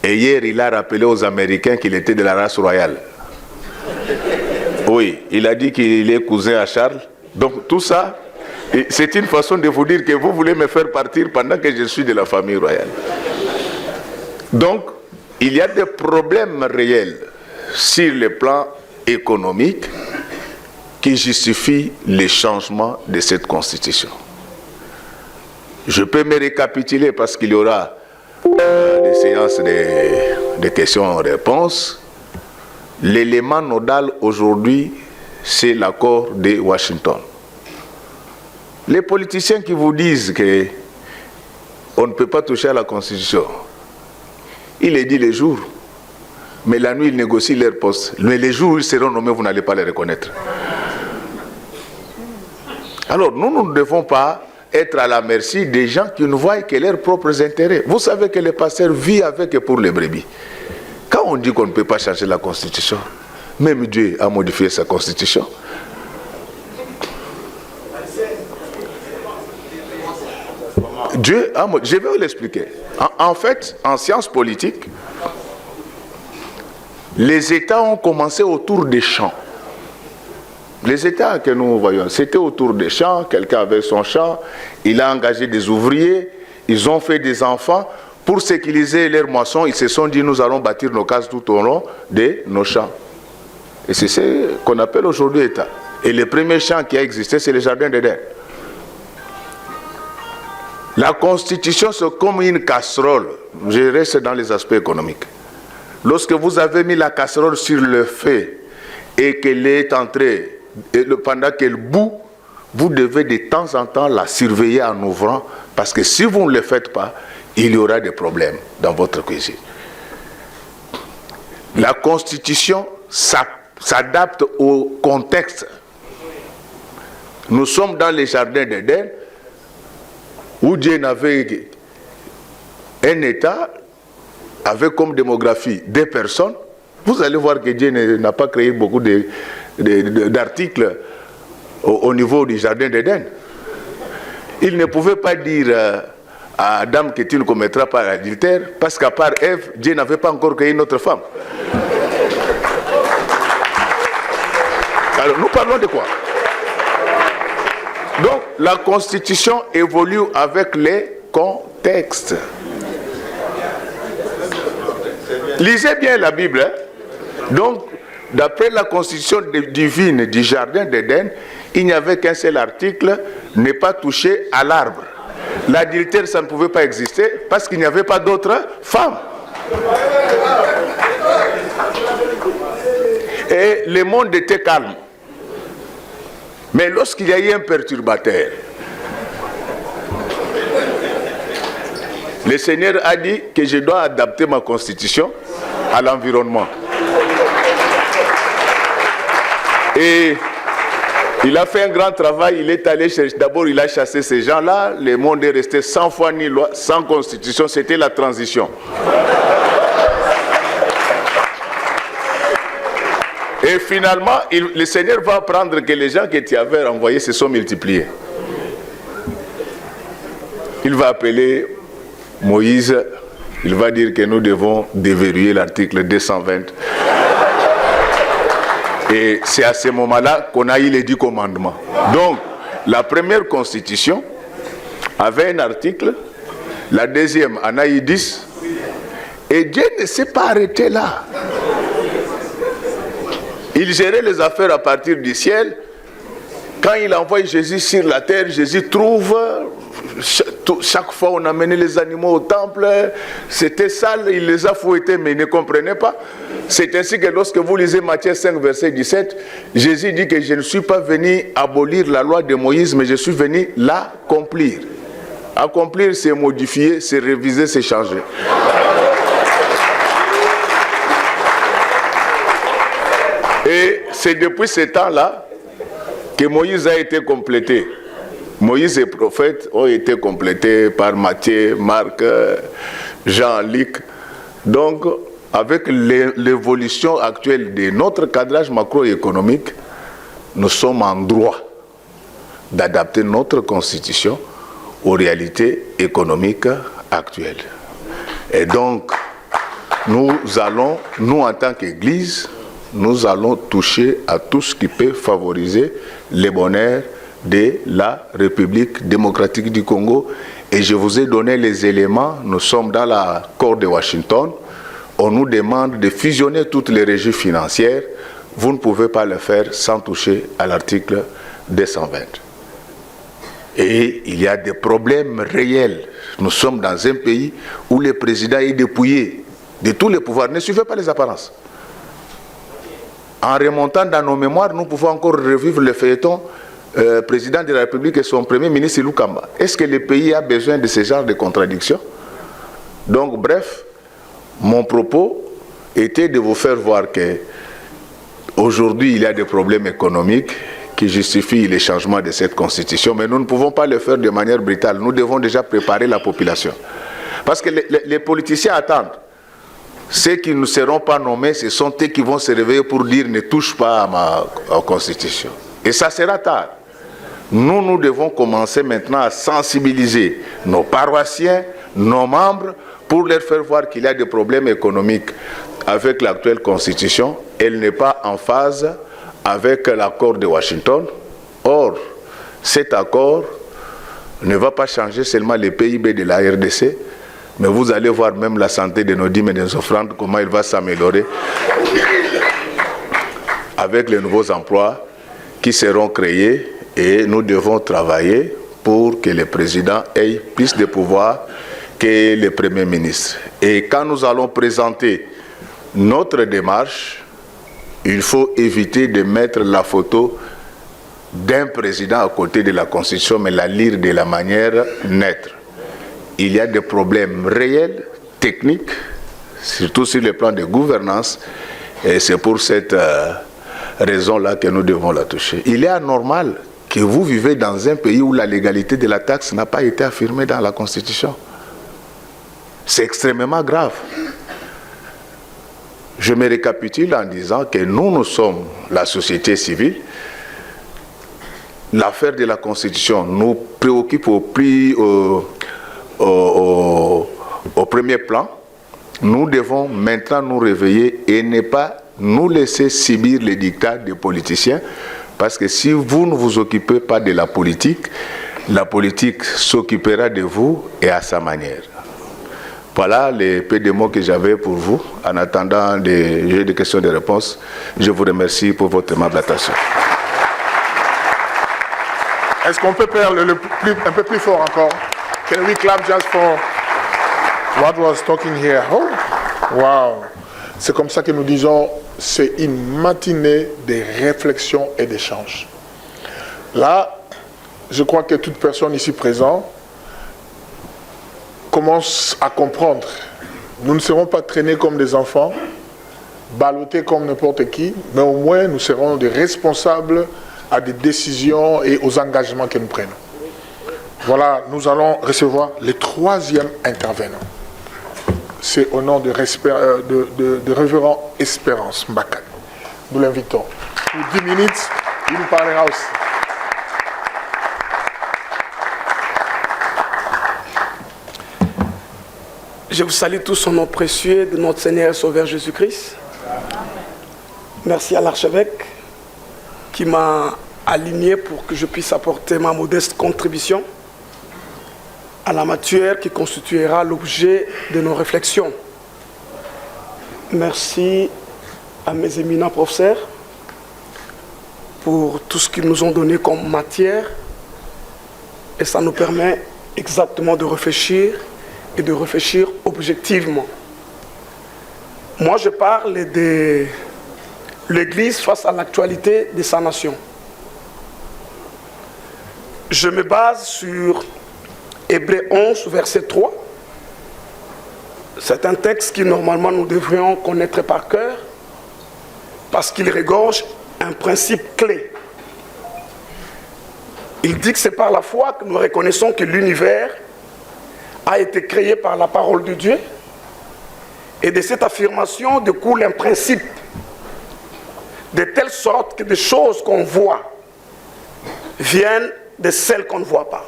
Et hier, il a rappelé aux Américains qu'il était de la race royale. Oui, il a dit qu'il est cousin à Charles. Donc tout ça, c'est une façon de vous dire que vous voulez me faire partir pendant que je suis de la famille royale. Donc, il y a des problèmes réels sur le plan économique qui justifient le changement de cette constitution. Je peux me récapituler parce qu'il y aura des séances de questions-réponses. L'élément nodal aujourd'hui, c'est l'accord de Washington. Les politiciens qui vous disent qu'on ne peut pas toucher à la Constitution, il est dit les jours mais la nuit, ils négocient leur poste. Mais les jours où ils seront nommés, vous n'allez pas les reconnaître. Alors, nous ne devons pas être à la merci des gens qui ne voient que leurs propres intérêts. Vous savez que le pasteur vit avec et pour les brebis. Quand on dit qu'on ne peut pas changer la Constitution, même Dieu a modifié sa Constitution. Dieu a modifié. Je vais vous l'expliquer. En fait, en sciences politiques, les États ont commencé autour des champs. Les États que nous voyons, c'était autour des champs, quelqu'un avait son champ, il a engagé des ouvriers, ils ont fait des enfants. Pour sécuriser leurs moissons, ils se sont dit, nous allons bâtir nos cases tout au long de nos champs. Et c'est ce qu'on appelle aujourd'hui État. Et le premier champ qui a existé, c'est le jardin d'Éden. La Constitution, c'est comme une casserole. Je reste dans les aspects économiques. Lorsque vous avez mis la casserole sur le feu et qu'elle est entrée, et pendant qu'elle bout, vous devez de temps en temps la surveiller en ouvrant, parce que si vous ne le faites pas, il y aura des problèmes dans votre cuisine. La Constitution s'adapte au contexte. Nous sommes dans les jardins d'Éden, où Dieu n'avait un État avec comme démographie des personnes. Vous allez voir que Dieu n'a pas créé beaucoup d'articles au niveau du jardin d'Éden. Il ne pouvait pas dire à Adam que tu ne commettras pas l'adultère, parce qu'à part Ève, Dieu n'avait pas encore créé une autre femme. Alors nous parlons de quoi? Donc la Constitution évolue avec les contextes. Lisez bien la Bible. Hein? Donc, d'après la Constitution divine du jardin d'Éden, il n'y avait qu'un seul article, ne pas toucher à l'arbre. L'adultère, ça ne pouvait pas exister parce qu'il n'y avait pas d'autres femmes. Et le monde était calme. Mais lorsqu'il y a eu un perturbateur, le Seigneur a dit que je dois adapter ma constitution à l'environnement. Et il a fait un grand travail, il est allé chercher, d'abord il a chassé ces gens-là, le monde est resté sans foi ni loi, sans constitution, c'était la transition. Et finalement, le Seigneur va apprendre que les gens que tu avais envoyés se sont multipliés. Il va appeler Moïse, il va dire que nous devons déverrouiller l'article 220. Et c'est à ce moment-là qu'on a eu les 10 commandements. Donc, la première constitution avait un article, la deuxième en a eu 10, et Dieu ne s'est pas arrêté là. Il gérait les affaires à partir du ciel. Quand il envoie Jésus sur la terre, Jésus trouve, chaque fois on amenait les animaux au temple, c'était sale, il les a fouettés, mais ils ne comprenaient pas. C'est ainsi que lorsque vous lisez Matthieu 5, verset 17, Jésus dit que je ne suis pas venu abolir la loi de Moïse, mais je suis venu l'accomplir. Accomplir, c'est modifier, c'est réviser, c'est changer. Et c'est depuis ce temps-là que Moïse a été complété. Moïse et prophètes ont été complétés par Matthieu, Marc, Jean, Luc. Donc, avec l'évolution actuelle de notre cadrage macroéconomique, nous sommes en droit d'adapter notre constitution aux réalités économiques actuelles. Et donc, nous en tant qu'Église, nous allons toucher à tout ce qui peut favoriser le bonheur de la République démocratique du Congo. Et je vous ai donné les éléments. Nous sommes dans l'accord de Washington. On nous demande de fusionner toutes les régies financières. Vous ne pouvez pas le faire sans toucher à l'article 220. Et il y a des problèmes réels. Nous sommes dans un pays où le président est dépouillé de tous les pouvoirs. Ne suivez pas les apparences. En remontant dans nos mémoires, nous pouvons encore revivre le feuilleton président de la République et son premier ministre Lukamba. Est-ce que le pays a besoin de ce genre de contradictions? Donc, bref, mon propos était de vous faire voir que aujourd'hui il y a des problèmes économiques qui justifient les changements de cette constitution, mais nous ne pouvons pas le faire de manière brutale. Nous devons déjà préparer la population. Parce que les politiciens attendent. Ceux qui ne seront pas nommés, ce sont eux qui vont se réveiller pour dire ne touche pas à ma constitution. Et ça sera tard. Nous devons commencer maintenant à sensibiliser nos paroissiens, nos membres, pour leur faire voir qu'il y a des problèmes économiques avec l'actuelle constitution. Elle n'est pas en phase avec l'accord de Washington. Or, cet accord ne va pas changer seulement le PIB de la RDC, mais vous allez voir même la santé de nos dîmes et de nos offrandes, comment il va s'améliorer avec les nouveaux emplois qui seront créés. Et nous devons travailler pour que le président ait plus de pouvoir que le Premier ministre. Et quand nous allons présenter notre démarche, il faut éviter de mettre la photo d'un président à côté de la Constitution, mais la lire de la manière neutre. Il y a des problèmes réels, techniques, surtout sur le plan de gouvernance, et c'est pour cette raison-là que nous devons la toucher. Il est anormal que vous vivez dans un pays où la légalité de la taxe n'a pas été affirmée dans la Constitution. C'est extrêmement grave. Je me récapitule en disant que nous sommes la société civile. L'affaire de la Constitution nous préoccupe au premier plan. Nous devons maintenant nous réveiller et ne pas nous laisser subir les dictats des politiciens. Parce que si vous ne vous occupez pas de la politique s'occupera de vous et à sa manière. Voilà les peu de mots que j'avais pour vous. En attendant des jeux de questions et de réponses, je vous remercie pour votre aimable attention. Est-ce qu'on peut faire un peu plus fort encore? Can we clap just for what was talking here? Oh, wow. C'est comme ça que nous disons, c'est une matinée de réflexion et d'échange. Là, je crois que toute personne ici présente commence à comprendre. Nous ne serons pas traînés comme des enfants, ballottés comme n'importe qui, mais au moins nous serons des responsables à des décisions et aux engagements que nous prenons. Voilà, nous allons recevoir le troisième intervenant. C'est au nom de révérend Espérance Mbakane. Nous l'invitons. Pour 10 minutes, il nous parlera aussi. Je vous salue tous au nom précieux de notre Seigneur et Sauveur Jésus-Christ. Merci à l'archevêque qui m'a aligné pour que je puisse apporter ma modeste contribution à la matière qui constituera l'objet de nos réflexions. Merci à mes éminents professeurs pour tout ce qu'ils nous ont donné comme matière, et ça nous permet exactement de réfléchir et de réfléchir objectivement. Moi, je parle de l'Église face à l'actualité de sa nation. Je me base sur Hébreux 11, verset 3. C'est un texte que normalement nous devrions connaître par cœur parce qu'il regorge un principe clé. Il dit que c'est par la foi que nous reconnaissons que l'univers a été créé par la parole de Dieu, et de cette affirmation découle un principe de telle sorte que des choses qu'on voit viennent de celles qu'on ne voit pas.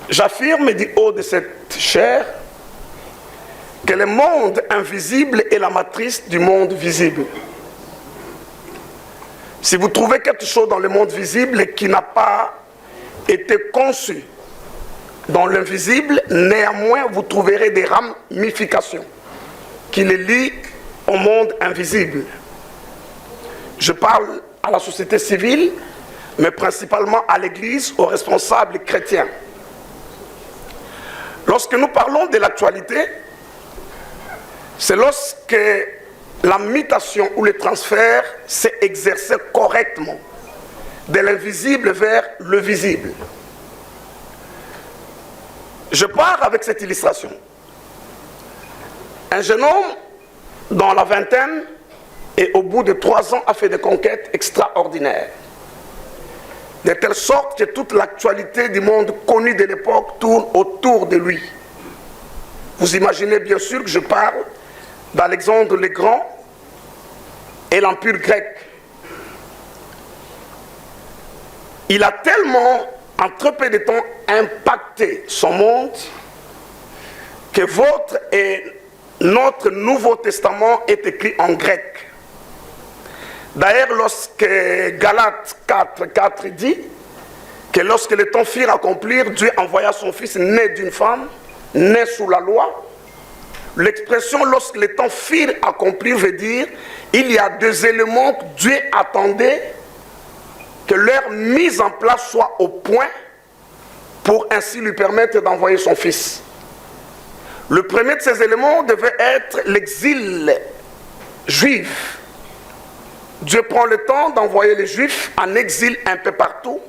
J'affirme du haut de cette chair que le monde invisible est la matrice du monde visible. Si vous trouvez quelque chose dans le monde visible qui n'a pas été conçu dans l'invisible, néanmoins vous trouverez des ramifications qui les lient au monde invisible. Je parle à la société civile, mais principalement à l'Église, aux responsables chrétiens. Lorsque nous parlons de l'actualité, c'est lorsque la mutation ou le transfert s'est exercé correctement de l'invisible vers le visible. Je pars avec cette illustration. Un jeune homme dans la vingtaine et au bout de 3 ans a fait des conquêtes extraordinaires. De telle sorte que toute l'actualité du monde connu de l'époque tourne autour de lui. Vous imaginez bien sûr que je parle d'Alexandre le Grand et l'Empire grec. Il a tellement, en très peu de temps, impacté son monde que votre et notre Nouveau Testament est écrit en grec. D'ailleurs, lorsque Galates 4 dit que lorsque les temps firent accomplir, Dieu envoya son Fils né d'une femme, né sous la loi. L'expression lorsque les temps firent accomplir veut dire il y a 2 éléments que Dieu attendait que leur mise en place soit au point pour ainsi lui permettre d'envoyer son Fils. Le premier de ces éléments devait être l'exil juif. Dieu prend le temps d'envoyer les Juifs en exil un peu partout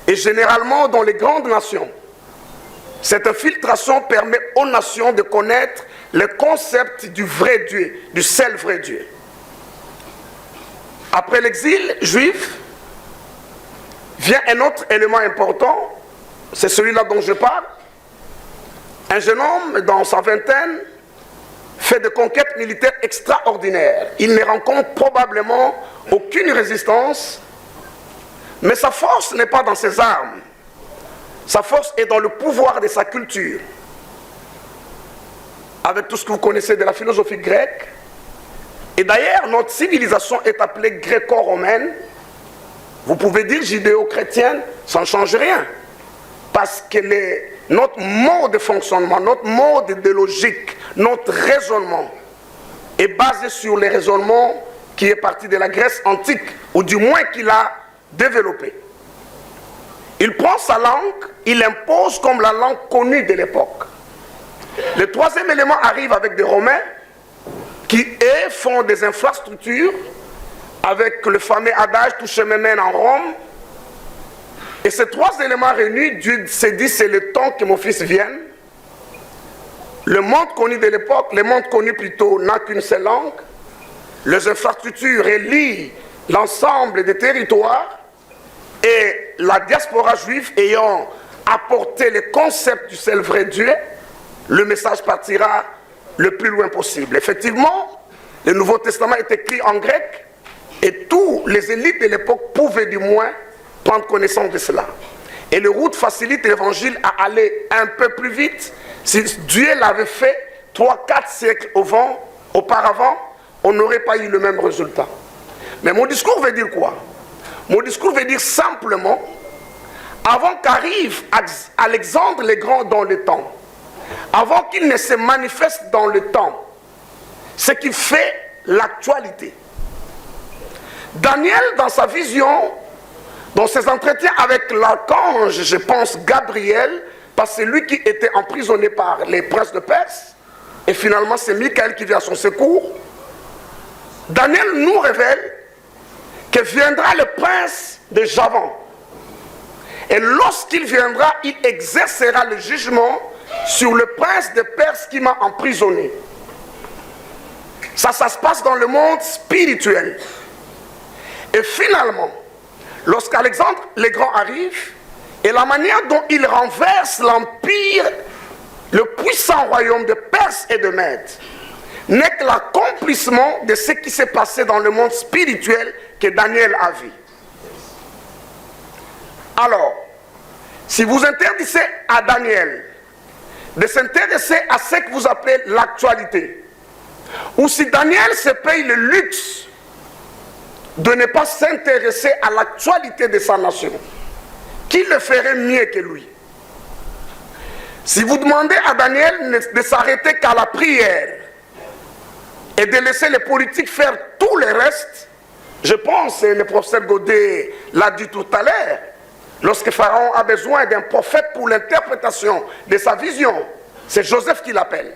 et généralement dans les grandes nations. Cette infiltration permet aux nations de connaître le concept du vrai Dieu, du seul vrai Dieu. Après l'exil juif, vient un autre élément important, c'est celui-là dont je parle. Un jeune homme, dans sa vingtaine, fait des conquêtes militaires extraordinaires. Il ne rencontre probablement aucune résistance, mais sa force n'est pas dans ses armes. Sa force est dans le pouvoir de sa culture. Avec tout ce que vous connaissez de la philosophie grecque, et d'ailleurs notre civilisation est appelée gréco-romaine, vous pouvez dire judéo-chrétienne, ça ne change rien. Parce que notre mode de fonctionnement, notre mode de logique, notre raisonnement est basé sur les raisonnements qui est parti de la Grèce antique, ou du moins qu'il a développé. Il prend sa langue, il l'impose comme la langue connue de l'époque. Le troisième élément arrive avec des Romains qui, eux, font des infrastructures avec le fameux adage « tout chemin mène en Rome ». Et ces 3 éléments réunis, Dieu s'est dit « c'est le temps que mon fils vienne ». Le monde connu de l'époque, le monde connu plutôt, n'a qu'une seule langue. Les infrastructures relient l'ensemble des territoires et la diaspora juive ayant apporté le concept du seul vrai Dieu, le message partira le plus loin possible. Effectivement, le Nouveau Testament est écrit en grec et tous les élites de l'époque pouvaient du moins prendre connaissance de cela. Et le route facilite l'évangile à aller un peu plus vite. Si Dieu l'avait fait 3-4 siècles auparavant, on n'aurait pas eu le même résultat. Mais mon discours veut dire quoi? Mon discours veut dire simplement, avant qu'arrive Alexandre le Grand dans le temps, avant qu'il ne se manifeste dans le temps, ce qui fait l'actualité. Daniel, dans sa vision, dans ses entretiens avec l'archange, je pense Gabriel, parce que c'est lui qui était emprisonné par les princes de Perse, et finalement c'est Michael qui vient à son secours. Daniel nous révèle que viendra le prince de Javan. Et lorsqu'il viendra, il exercera le jugement sur le prince de Perse qui m'a emprisonné. Ça se passe dans le monde spirituel. Et finalement, lorsqu'Alexandre le Grand arrive, et la manière dont il renverse l'empire, le puissant royaume de Perse et de Mède, n'est que l'accomplissement de ce qui s'est passé dans le monde spirituel que Daniel a vu. Alors, si vous interdisez à Daniel de s'intéresser à ce que vous appelez l'actualité, ou si Daniel se paye le luxe de ne pas s'intéresser à l'actualité de sa nation, qui le ferait mieux que lui? Si vous demandez à Daniel de s'arrêter qu'à la prière et de laisser les politiques faire tout le reste, je pense, et le professeur Godet l'a dit tout à l'heure, lorsque Pharaon a besoin d'un prophète pour l'interprétation de sa vision, c'est Joseph qui l'appelle.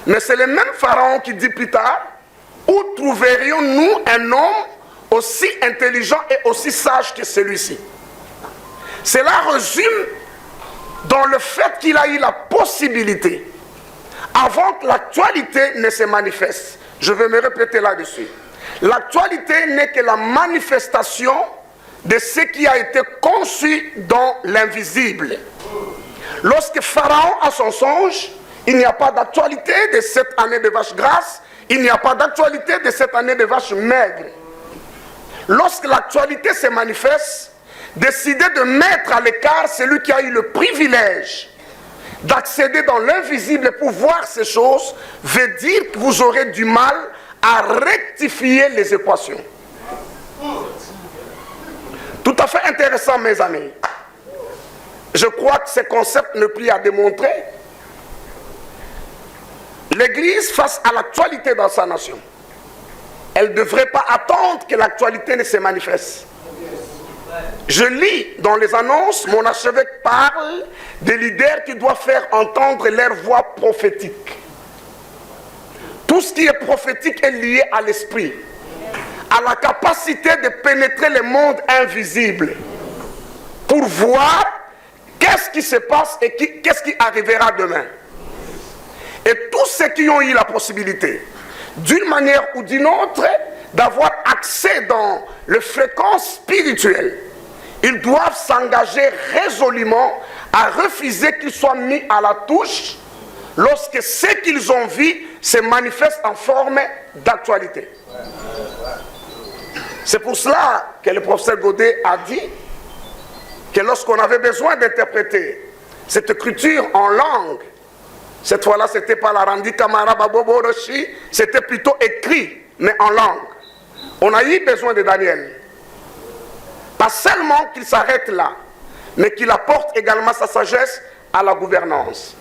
Mais c'est le même Pharaon qui dit plus tard, où trouverions-nous un homme aussi intelligent et aussi sage que celui-ci? Cela résume dans le fait qu'il a eu la possibilité, avant que l'actualité ne se manifeste, je vais me répéter là-dessus. L'actualité n'est que la manifestation de ce qui a été conçu dans l'invisible. Lorsque Pharaon a son songe, il n'y a pas d'actualité de cette année de vache grasse, il n'y a pas d'actualité de cette année de vache maigre. Lorsque l'actualité se manifeste, décider de mettre à l'écart celui qui a eu le privilège d'accéder dans l'invisible pour voir ces choses, veut dire que vous aurez du mal à rectifier les équations. Tout à fait intéressant, mes amis. Je crois que ce concept ne plie à démontrer. L'Église, face à l'actualité dans sa nation, elle ne devrait pas attendre que l'actualité ne se manifeste. Je lis dans les annonces, mon archevêque parle des leaders qui doivent faire entendre leur voix prophétique. Tout ce qui est prophétique est lié à l'esprit, à la capacité de pénétrer le monde invisible pour voir qu'est-ce qui se passe et qu'est-ce qui arrivera demain. Et tous ceux qui ont eu la possibilité, d'une manière ou d'une autre, d'avoir accès dans les fréquences spirituelles, ils doivent s'engager résolument à refuser qu'ils soient mis à la touche lorsque ce qu'ils ont vu se manifeste en forme d'actualité. C'est pour cela que le professeur Godet a dit que lorsqu'on avait besoin d'interpréter cette écriture en langue, cette fois-là, c'était pas la Randi Kamara Babobo Roshi, c'était plutôt écrit, mais en langue. On a eu besoin de Daniel. Pas seulement qu'il s'arrête là, mais qu'il apporte également sa sagesse à la gouvernance.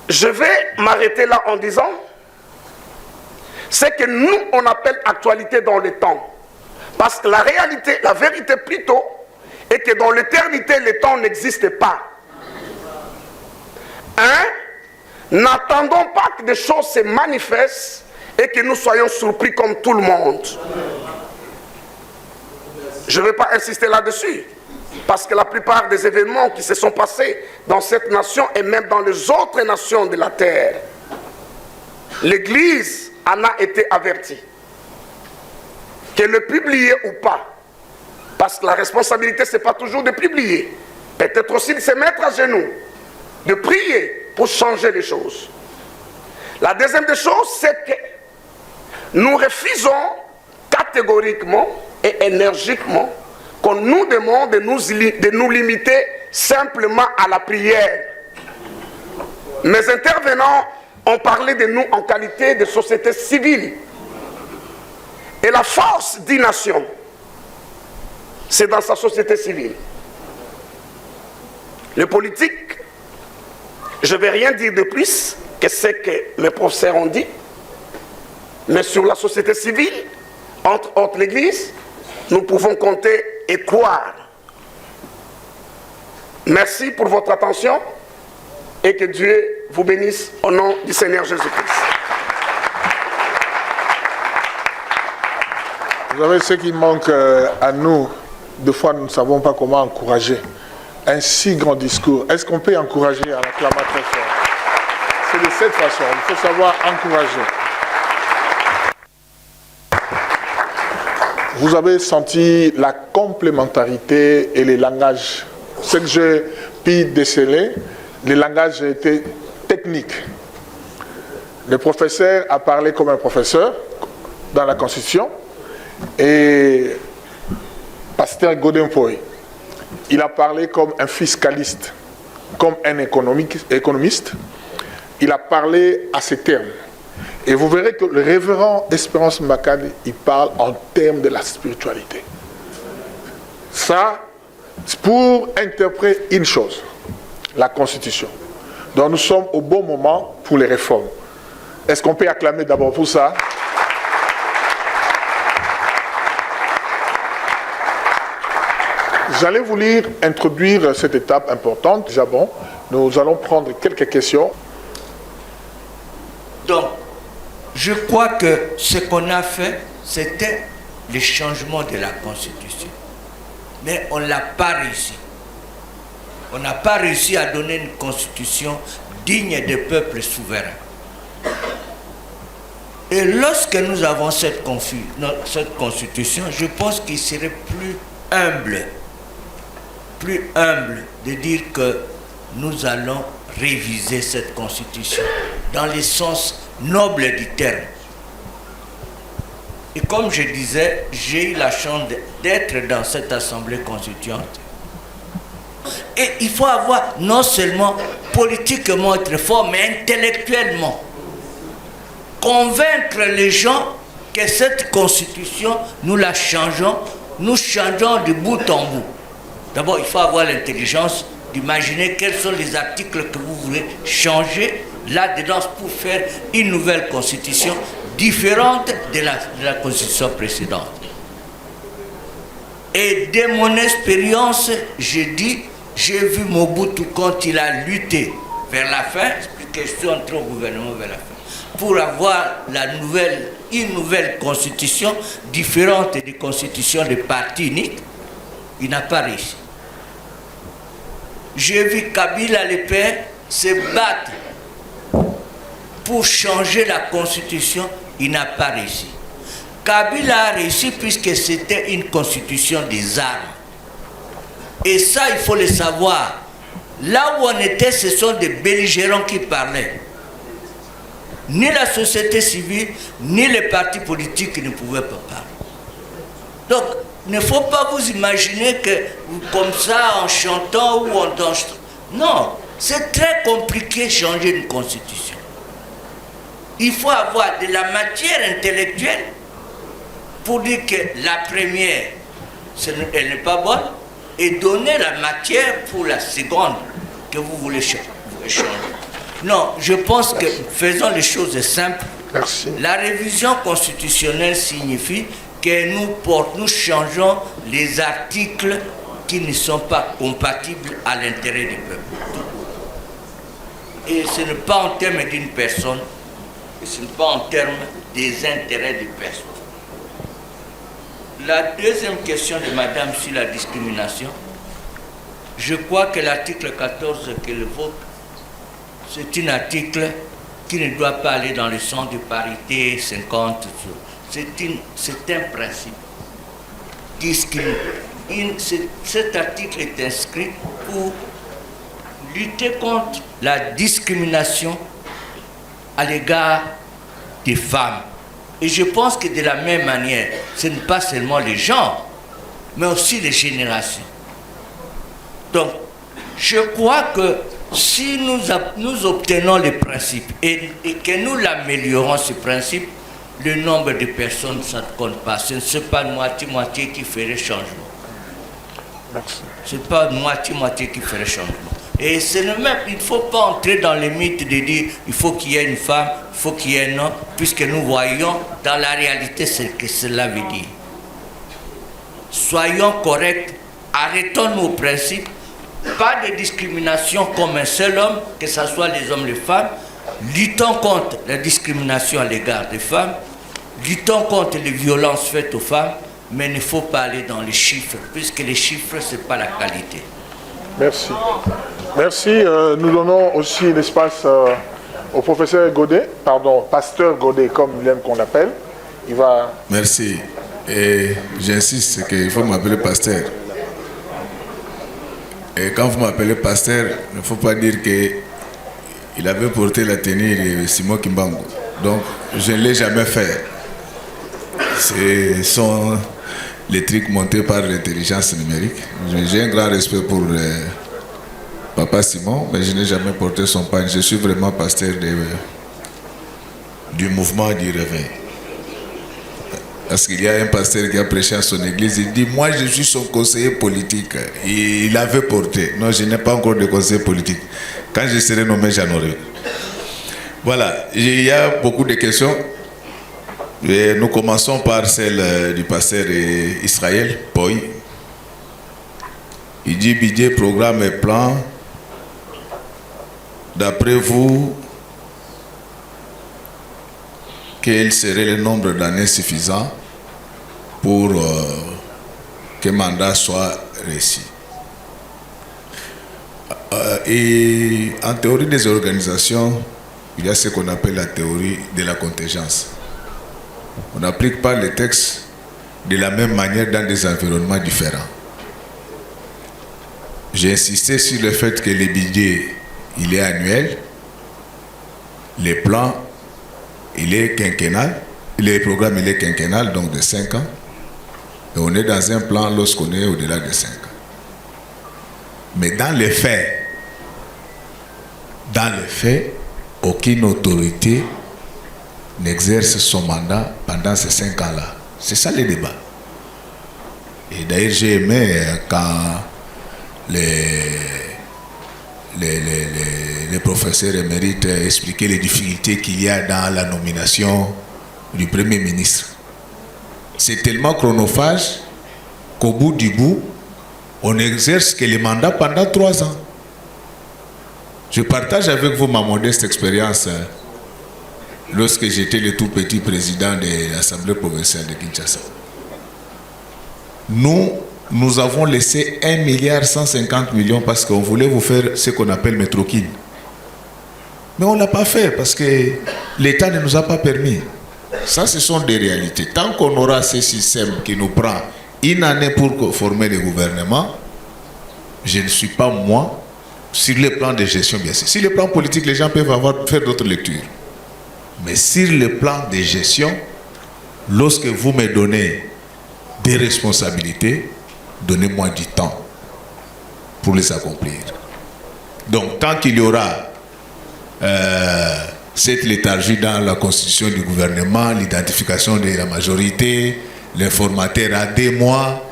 Je vais m'arrêter là en disant, c'est que nous, on appelle actualité dans le temps. Parce que la réalité, la vérité plutôt, est que dans l'éternité, le temps n'existe pas. N'attendons pas que des choses se manifestent et que nous soyons surpris comme tout le monde. Je ne vais pas insister là-dessus, parce que la plupart des événements qui se sont passés dans cette nation et même dans les autres nations de la terre, l'Église en a été avertie. Qu'elle le publie ou pas, parce que la responsabilité, ce n'est pas toujours de publier, peut-être aussi de se mettre à genoux, de prier pour changer les choses. La deuxième des choses, c'est que nous refusons catégoriquement et énergiquement qu'on nous demande de nous limiter simplement à la prière. Mes intervenants ont parlé de nous en qualité de société civile. Et la force d'une nation, c'est dans sa société civile. Les politiques, je ne vais rien dire de plus que ce que mes professeurs ont dit, mais sur la société civile, entre autres l'Église, nous pouvons compter et croire. Merci pour votre attention et que Dieu vous bénisse au nom du Seigneur Jésus-Christ. Vous savez, ce qui manque à nous, des fois nous ne savons pas comment encourager un si grand discours. Est-ce qu'on peut encourager en acclamant très fort? C'est de cette façon, il faut savoir encourager. Vous avez senti la complémentarité et les langages. Ce que j'ai pu déceler, les langages étaient techniques. Le professeur a parlé comme un professeur dans la Constitution et Pasteur Godempoy, il a parlé comme un fiscaliste, comme un économiste. Il a parlé à ces termes. Et vous verrez que le révérend Espérance Mbakadi, il parle en termes de la spiritualité. Ça, c'est pour interpréter une chose, la Constitution. Donc nous sommes au bon moment pour les réformes. Est-ce qu'on peut acclamer d'abord pour ça? J'allais vous lire, introduire cette étape importante. Déjà bon, nous allons prendre quelques questions. Donc, je crois que ce qu'on a fait, c'était le changement de la Constitution. Mais on ne l'a pas réussi. On n'a pas réussi à donner une Constitution digne des peuples souverains. Et lorsque nous avons cette constitution, je pense qu'il serait plus humble de dire que nous allons réviser cette constitution dans le sens noble du terme. Et comme je disais, j'ai eu la chance d'être dans cette assemblée constituante. Et il faut avoir non seulement politiquement être fort, mais intellectuellement. Convaincre les gens que cette constitution, nous la changeons, nous changeons de bout en bout. D'abord, il faut avoir l'intelligence d'imaginer quels sont les articles que vous voulez changer là-dedans pour faire une nouvelle constitution différente de la constitution précédente. Et de mon expérience, j'ai vu Mobutu quand il a lutté vers la fin, puisque je suis entré au gouvernement vers la fin, pour avoir une nouvelle constitution différente des constitutions de partis uniques, il n'a pas réussi. J'ai vu Kabila le père se battre pour changer la constitution, il n'a pas réussi. Kabila a réussi puisque c'était une constitution des armes. Et ça, il faut le savoir. Là où on était, ce sont des belligérants qui parlaient. Ni la société civile, ni les partis politiques ne pouvaient pas parler. Donc, il ne faut pas vous imaginer que comme ça, en chantant ou en dansant. Non, c'est très compliqué de changer une constitution. Il faut avoir de la matière intellectuelle pour dire que la première, elle n'est pas bonne, et donner la matière pour la seconde que vous voulez changer. Non, je pense que faisons les choses simples. Merci. La révision constitutionnelle signifie que nous changeons les articles qui ne sont pas compatibles à l'intérêt du peuple. Et ce n'est pas en termes d'une personne, ce n'est pas en termes des intérêts des personnes. La deuxième question de madame sur la discrimination, je crois que l'article 14 qu'elle évoque, c'est un article qui ne doit pas aller dans le sens de parité 50. C'est un principe. Cet article est inscrit pour lutter contre la discrimination à l'égard des femmes. Et je pense que de la même manière, ce n'est pas seulement les genres, mais aussi les générations. Donc, je crois que si nous obtenons les principes et que nous l'améliorons, ce principe, le nombre de personnes, ça ne compte pas. Ce n'est pas moitié-moitié qui ferait changement. Merci. Ce n'est pas moitié-moitié qui ferait changement. Et il ne faut pas entrer dans les mythes de dire il faut qu'il y ait une femme, il faut qu'il y ait un homme, puisque nous voyons dans la réalité ce que cela veut dire. Soyons corrects, arrêtons nos principes, pas de discrimination comme un seul homme, que ce soit les hommes et les femmes, luttons contre la discrimination à l'égard des femmes, luttons contre les violences faites aux femmes, mais il ne faut pas aller dans les chiffres, puisque les chiffres, ce n'est pas la qualité. Merci. Merci. Nous donnons aussi l'espace au professeur Godet, pasteur Godet, comme il aime qu'on l'appelle. Il va... Merci. Et j'insiste qu'il faut m'appeler pasteur. Et quand vous m'appelez pasteur, il ne faut pas dire qu'il avait porté la tenue de Simon Kimbangu. Donc, je ne l'ai jamais fait. Ce sont les trucs montés par l'intelligence numérique. J'ai un grand respect pour Papa Simon, mais je n'ai jamais porté son pagne. Je suis vraiment pasteur du mouvement du réveil. Parce qu'il y a un pasteur qui a prêché à son église, il dit, moi je suis son conseiller politique. Et il avait porté. Non, je n'ai pas encore de conseiller politique. Quand je serai nommé, j'en aurai. Voilà, il y a beaucoup de questions. Et nous commençons par celle du pasteur Israël, Poi. Il dit, budget, programme et plan. D'après vous, quel serait le nombre d'années suffisant pour que le mandat soit réussi? Et en théorie des organisations, il y a ce qu'on appelle la théorie de la contingence. On n'applique pas les textes de la même manière dans des environnements différents. J'ai insisté sur le fait que le budget, il est annuel, les plans, il est quinquennal, les programmes, il est quinquennal, donc de 5 ans. Et on est dans un plan lorsqu'on est au-delà de 5 ans. Mais dans les faits, aucune autorité n'exerce son mandat pendant ces 5 ans-là. C'est ça le débat. Et d'ailleurs, j'ai aimé quand les professeurs émérites expliquaient les difficultés qu'il y a dans la nomination du Premier ministre. C'est tellement chronophage qu'au bout du bout, on n'exerce que les mandats pendant 3 ans. Je partage avec vous ma modeste expérience lorsque j'étais le tout petit président de l'Assemblée provinciale de Kinshasa. Nous avons laissé 1,150 milliard parce qu'on voulait vous faire ce qu'on appelle métroquine. Mais on ne l'a pas fait parce que l'État ne nous a pas permis. Ça, ce sont des réalités. Tant qu'on aura ce système qui nous prend une année pour former le gouvernement, je ne suis pas moi, sur le plan de gestion, bien sûr. Sur le plan politique, les gens peuvent faire d'autres lectures. Mais sur le plan de gestion, lorsque vous me donnez des responsabilités, donnez-moi du temps pour les accomplir. Donc, tant qu'il y aura cette léthargie dans la constitution du gouvernement, l'identification de la majorité, les formateurs à 2 mois,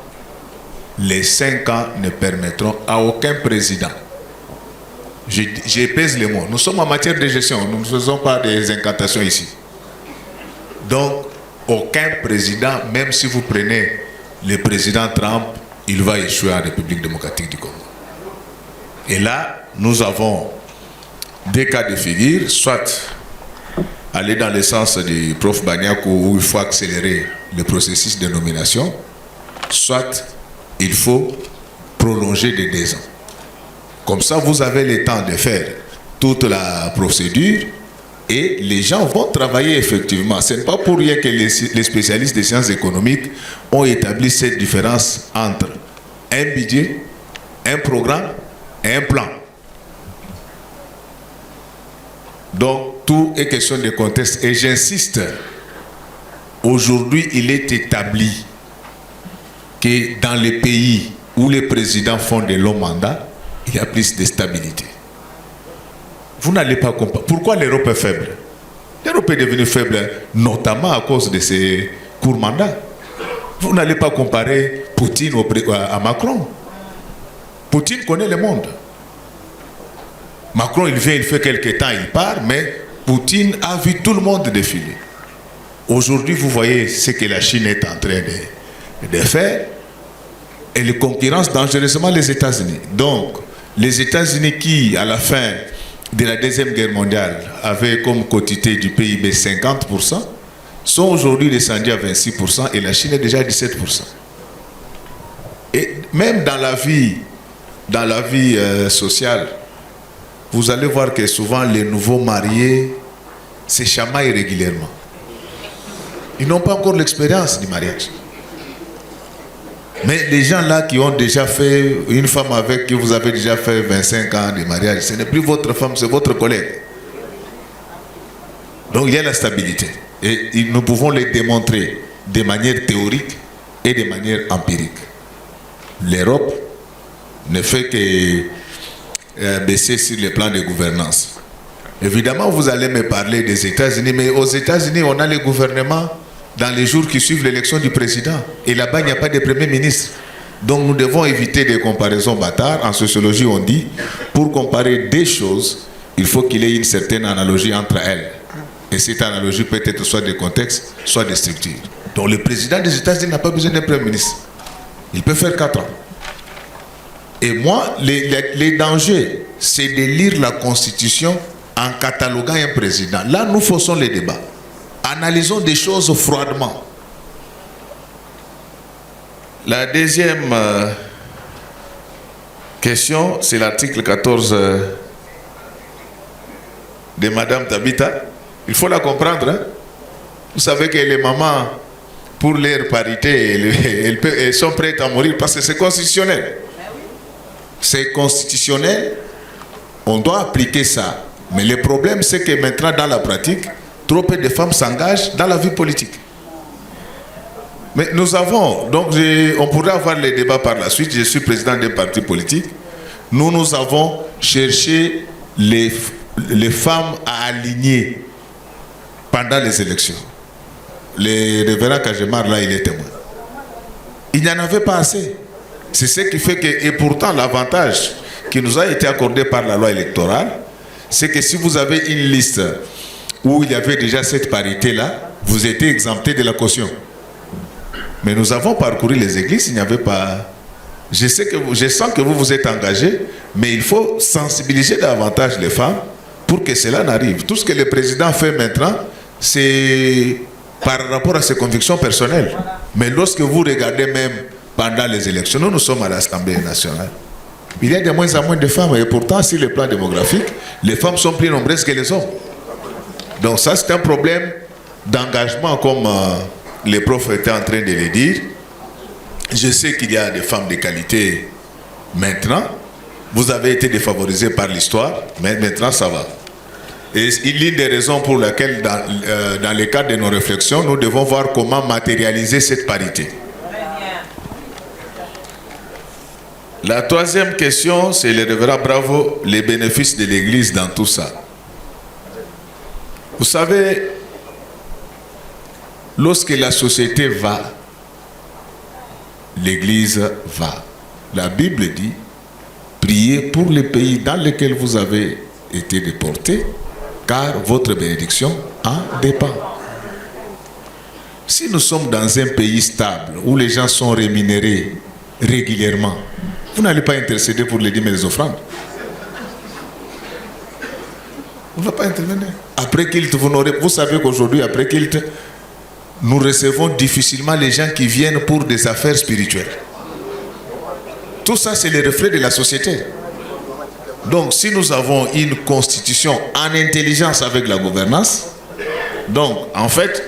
les 5 ans ne permettront à aucun président. Je pèse les mots. Nous sommes en matière de gestion, nous ne faisons pas des incantations ici. Donc, aucun président, même si vous prenez le président Trump, il va échouer en République démocratique du Congo. Et là, nous avons 2 cas de figure, soit aller dans le sens du prof Baniakou où il faut accélérer le processus de nomination, soit il faut prolonger de 2 ans. Comme ça, vous avez le temps de faire toute la procédure et les gens vont travailler effectivement. Ce n'est pas pour rien que les spécialistes des sciences économiques ont établi cette différence entre un budget, un programme et un plan. Donc, tout est question de contexte. Et j'insiste, aujourd'hui, il est établi que dans les pays où les présidents font des longs mandats, il y a plus de stabilité. Vous n'allez pas comparer. Pourquoi l'Europe est faible? L'Europe est devenue faible notamment à cause de ses courts mandats. Vous n'allez pas comparer Poutine à Macron. Poutine connaît le monde. Macron, il vient, il fait quelques temps, il part, mais Poutine a vu tout le monde défiler. Aujourd'hui, vous voyez ce que la Chine est en train de faire. Elle concurrence dangereusement les États-Unis. Donc, les États-Unis qui, à la fin de la Deuxième Guerre mondiale, avaient comme quotité du PIB 50%, sont aujourd'hui descendus à 26% et la Chine est déjà à 17%. Et même dans la vie sociale, vous allez voir que souvent les nouveaux mariés se chamaillent régulièrement. Ils n'ont pas encore l'expérience du mariage. Mais les gens là qui ont déjà fait une femme avec qui vous avez déjà fait 25 ans de mariage, ce n'est plus votre femme, c'est votre collègue. Donc il y a la stabilité. Et nous pouvons le démontrer de manière théorique et de manière empirique. L'Europe ne fait que baisser sur le plan de gouvernance. Évidemment, vous allez me parler des États-Unis, mais aux États-Unis, on a le gouvernement dans les jours qui suivent l'élection du président. Et là-bas, il n'y a pas de premier ministre. Donc nous devons éviter des comparaisons bâtards. En sociologie, on dit, pour comparer des choses, il faut qu'il y ait une certaine analogie entre elles. Et cette analogie peut être soit de contexte, soit de structure. Donc le président des États-Unis n'a pas besoin d'un premier ministre. Il peut faire 4 ans. Et moi, les dangers, c'est de lire la Constitution en cataloguant un président. Là, nous faisons les débats. Analysons des choses froidement. La deuxième question, c'est l'article 14 de Madame Tabita. Il faut la comprendre. Hein? Vous savez que les mamans, pour leur parité, elles sont prêtes à mourir parce que c'est constitutionnel. C'est constitutionnel, on doit appliquer ça. Mais le problème, c'est que maintenant, dans la pratique, trop peu de femmes s'engagent dans la vie politique. Mais nous avons, donc on pourrait avoir les débats par la suite, je suis président d'un parti politique, nous avons cherché les femmes à aligner pendant les élections. Le révérend Kajemar, là, il est témoin. Il n'y en avait pas assez. C'est ce qui fait que, et pourtant l'avantage qui nous a été accordé par la loi électorale, c'est que si vous avez une liste où il y avait déjà cette parité-là, vous étiez exempté de la caution. Mais nous avons parcouru les églises, il n'y avait pas... Je sens que vous vous êtes engagés, mais il faut sensibiliser davantage les femmes pour que cela n'arrive. Tout ce que le président fait maintenant, c'est par rapport à ses convictions personnelles. Mais lorsque vous regardez même pendant les élections, nous sommes à l'Assemblée nationale, il y a de moins en moins de femmes. Et pourtant, sur le plan démographique, les femmes sont plus nombreuses que les hommes. Donc ça, c'est un problème d'engagement, comme les profs étaient en train de le dire. Je sais qu'il y a des femmes de qualité maintenant. Vous avez été défavorisés par l'histoire, mais maintenant ça va. Et l'une des raisons pour laquelle, dans le cadre de nos réflexions, nous devons voir comment matérialiser cette parité. La troisième question, c'est le révérend Bravo, les bénéfices de l'Église dans tout ça. Vous savez, lorsque la société va, l'Église va. La Bible dit, priez pour les pays dans lesquels vous avez été déportés, car votre bénédiction en dépend. Si nous sommes dans un pays stable, où les gens sont rémunérés régulièrement, vous n'allez pas intercéder pour les dîmes et les offrandes. Vous ne va pas intervenir. Après Kilt, vous savez qu'aujourd'hui, après Kilt, nous recevons difficilement les gens qui viennent pour des affaires spirituelles. Tout ça, c'est le reflet de la société. Donc, si nous avons une constitution en intelligence avec la gouvernance, donc, en fait,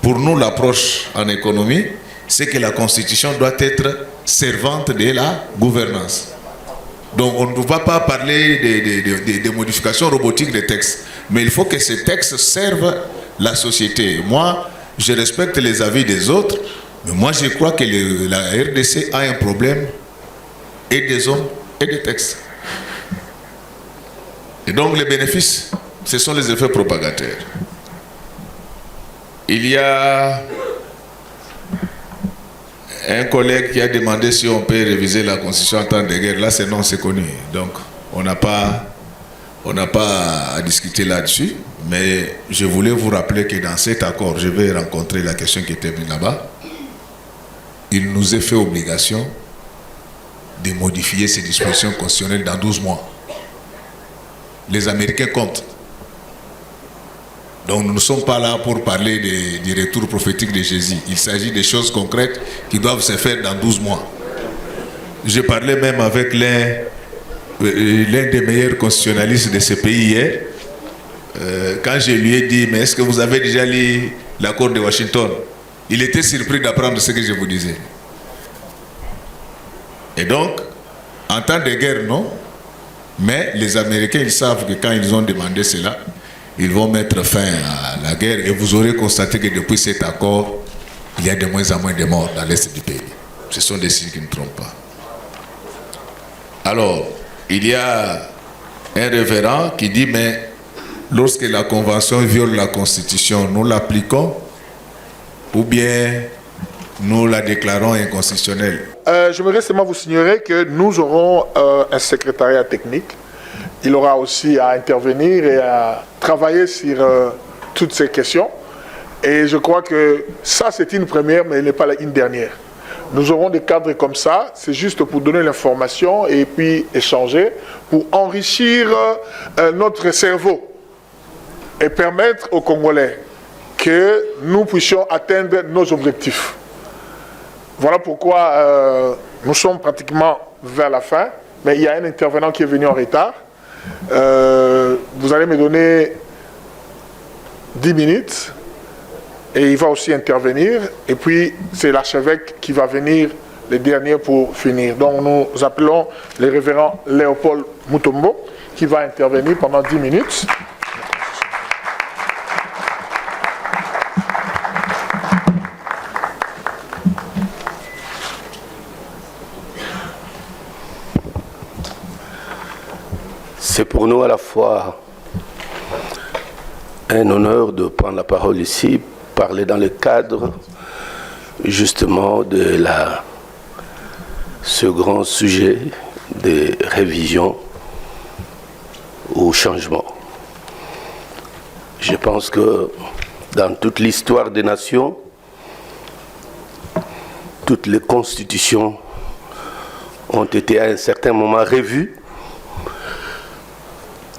pour nous, l'approche en économie, c'est que la constitution doit être servante de la gouvernance. Donc, on ne va pas parler des modifications robotiques des textes, mais il faut que ces textes servent la société. Moi, je respecte les avis des autres, mais moi, je crois que la RDC a un problème et des hommes et des textes. Et donc, les bénéfices, ce sont les effets propagateurs. Il y a un collègue qui a demandé si on peut réviser la Constitution en temps de guerre. Là, c'est non, c'est connu. Donc, on n'a pas à discuter là-dessus. Mais je voulais vous rappeler que dans cet accord, je vais rencontrer la question qui était venue là-bas. Il nous est fait obligation de modifier ces dispositions constitutionnelles dans 12 mois. Les Américains comptent. Donc nous ne sommes pas là pour parler du retour prophétique de Jésus. Il s'agit des choses concrètes qui doivent se faire dans 12 mois. J'ai parlé même avec l'un des meilleurs constitutionnalistes de ce pays hier. Quand je lui ai dit, mais est-ce que vous avez déjà lu l'accord de Washington? Il était surpris d'apprendre ce que je vous disais. Et donc, en temps de guerre, non. Mais les Américains, ils savent que quand ils ont demandé cela, ils vont mettre fin à la guerre. Et vous aurez constaté que depuis cet accord, il y a de moins en moins de morts dans l'Est du pays. Ce sont des signes qui ne trompent pas. Alors, il y a un révérend qui dit, mais lorsque la Convention viole la Constitution, nous l'appliquons ou bien nous la déclarons inconstitutionnelle? J'aimerais seulement vous signaler que nous aurons un secrétariat technique. Il aura aussi à intervenir et à travailler sur toutes ces questions. Et je crois que ça, c'est une première, mais elle n'est pas une dernière. Nous aurons des cadres comme ça, c'est juste pour donner l'information et puis échanger, pour enrichir notre cerveau et permettre aux Congolais que nous puissions atteindre nos objectifs. Voilà pourquoi nous sommes pratiquement vers la fin, mais il y a un intervenant qui est venu en retard. Vous allez me donner 10 minutes et il va aussi intervenir. Et puis, c'est l'archevêque qui va venir les derniers pour finir. Donc, nous appelons le révérend Léopold Mutombo, qui va intervenir pendant 10 minutes. C'est pour nous à la fois un honneur de prendre la parole ici, parler dans le cadre justement de ce grand sujet de révision au changement. Je pense que dans toute l'histoire des nations, toutes les constitutions ont été à un certain moment revues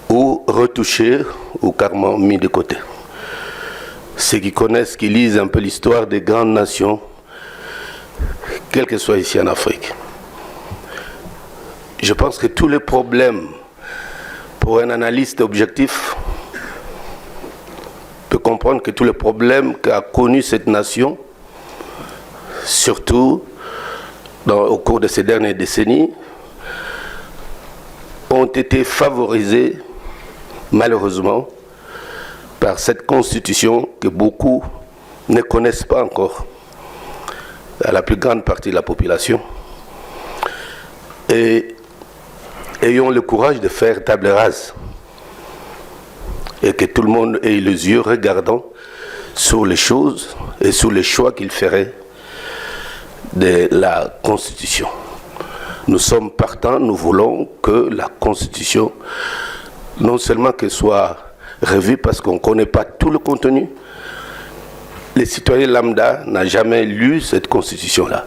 ou retouchées ou carrément mis de côté. Ceux qui connaissent, qui lisent un peu l'histoire des grandes nations, quel que soit ici en Afrique, je pense que tous les problèmes, pour un analyste objectif, peut comprendre que tous les problèmes qu'a connus cette nation, surtout au cours de ces dernières décennies, ont été favorisés, malheureusement, par cette constitution que beaucoup ne connaissent pas encore, à la plus grande partie de la population. Et ayons le courage de faire table rase et que tout le monde ait les yeux regardant sur les choses et sur les choix qu'il ferait de la Constitution. Nous sommes partants, nous voulons que la Constitution, non seulement qu'elle soit revue parce qu'on ne connaît pas tout le contenu, les citoyens lambda n'ont jamais lu cette Constitution-là.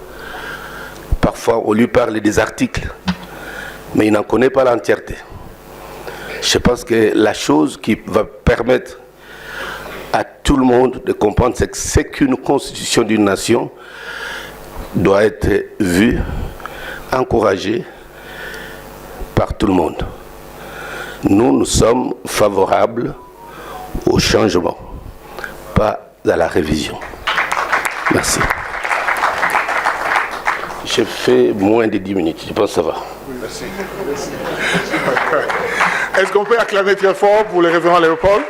Parfois, on lui parle des articles, mais il n'en connaît pas l'entièreté. Je pense que la chose qui va permettre à tout le monde de comprendre, c'est que ce qu'une constitution d'une nation doit être vue, encouragée par tout le monde. Nous sommes favorables au changement, pas à la révision. Merci. J'ai fait moins de 10 minutes, je pense que ça va. Merci. Est-ce qu'on peut acclamer très fort pour le révérend Léopold?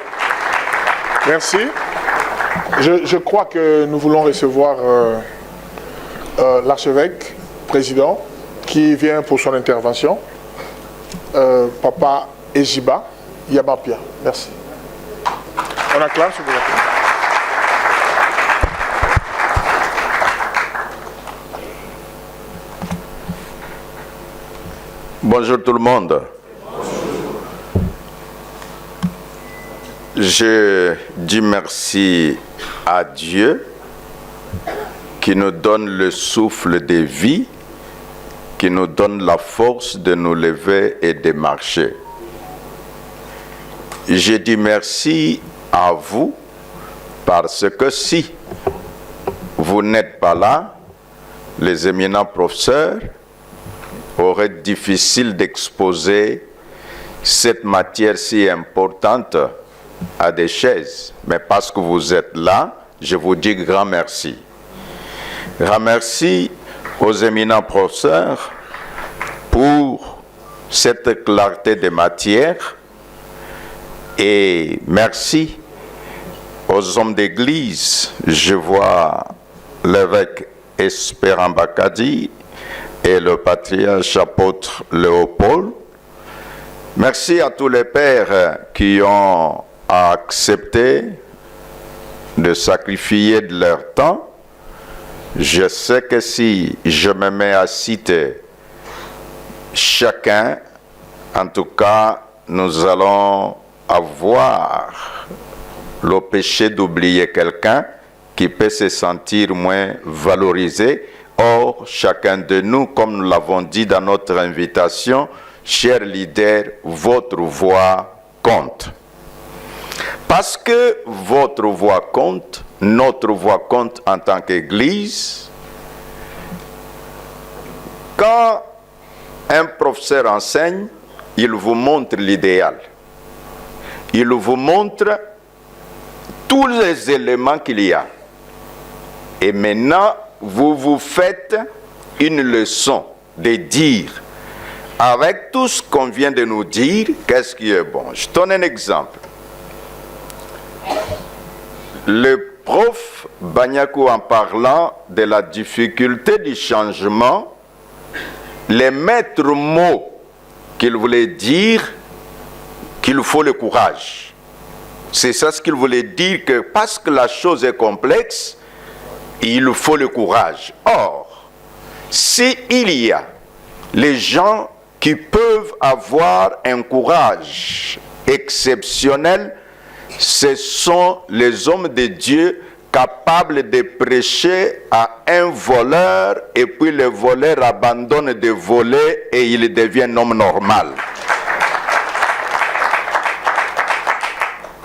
Merci. Je crois que nous voulons recevoir l'archevêque, président, qui vient pour son intervention. Papa Ejiba Yamapia. Merci. On acclame, s'il vous plaît. Bonjour tout le monde. Je dis merci à Dieu qui nous donne le souffle de vie, qui nous donne la force de nous lever et de marcher. Je dis merci à vous parce que si vous n'êtes pas là, les éminents professeurs auraient difficile d'exposer cette matière si importante à des chaises. Mais parce que vous êtes là, je vous dis grand merci. Grand merci aux éminents professeurs pour cette clarté de matière et merci aux hommes d'église. Je vois l'évêque Espérant Bakadi et le patriarche apôtre Léopold. Merci à tous les pères qui ont accepté de sacrifier de leur temps. Je sais que si je me mets à citer chacun, en tout cas, nous allons avoir le péché d'oublier quelqu'un qui peut se sentir moins valorisé. Or, chacun de nous, comme nous l'avons dit dans notre invitation, chers leaders, votre voix compte. Parce que votre voix compte, notre voix compte en tant qu'Église. Quand un professeur enseigne, il vous montre l'idéal. Il vous montre tous les éléments qu'il y a. Et maintenant, vous vous faites une leçon de dire, avec tout ce qu'on vient de nous dire, qu'est-ce qui est bon. Je donne un exemple. Le prof Bagnakou, en parlant de la difficulté du changement, les maîtres mots qu'il voulait dire, qu'il faut le courage. C'est ça ce qu'il voulait dire, que parce que la chose est complexe, il faut le courage. Or, s'il y a les gens qui peuvent avoir un courage exceptionnel, ce sont les hommes de Dieu capables de prêcher à un voleur et puis le voleur abandonne de voler et il devient un homme normal.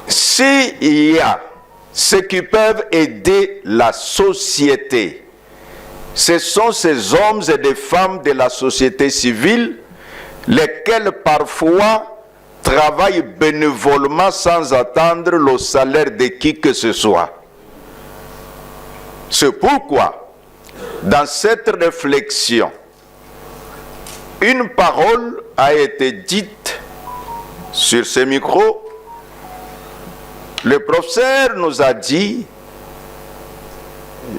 S'il y a ceux qui peuvent aider la société, ce sont ces hommes et des femmes de la société civile, lesquels parfois travaillent bénévolement sans attendre le salaire de qui que ce soit. C'est pourquoi, dans cette réflexion, une parole a été dite sur ce micro. Le professeur nous a dit,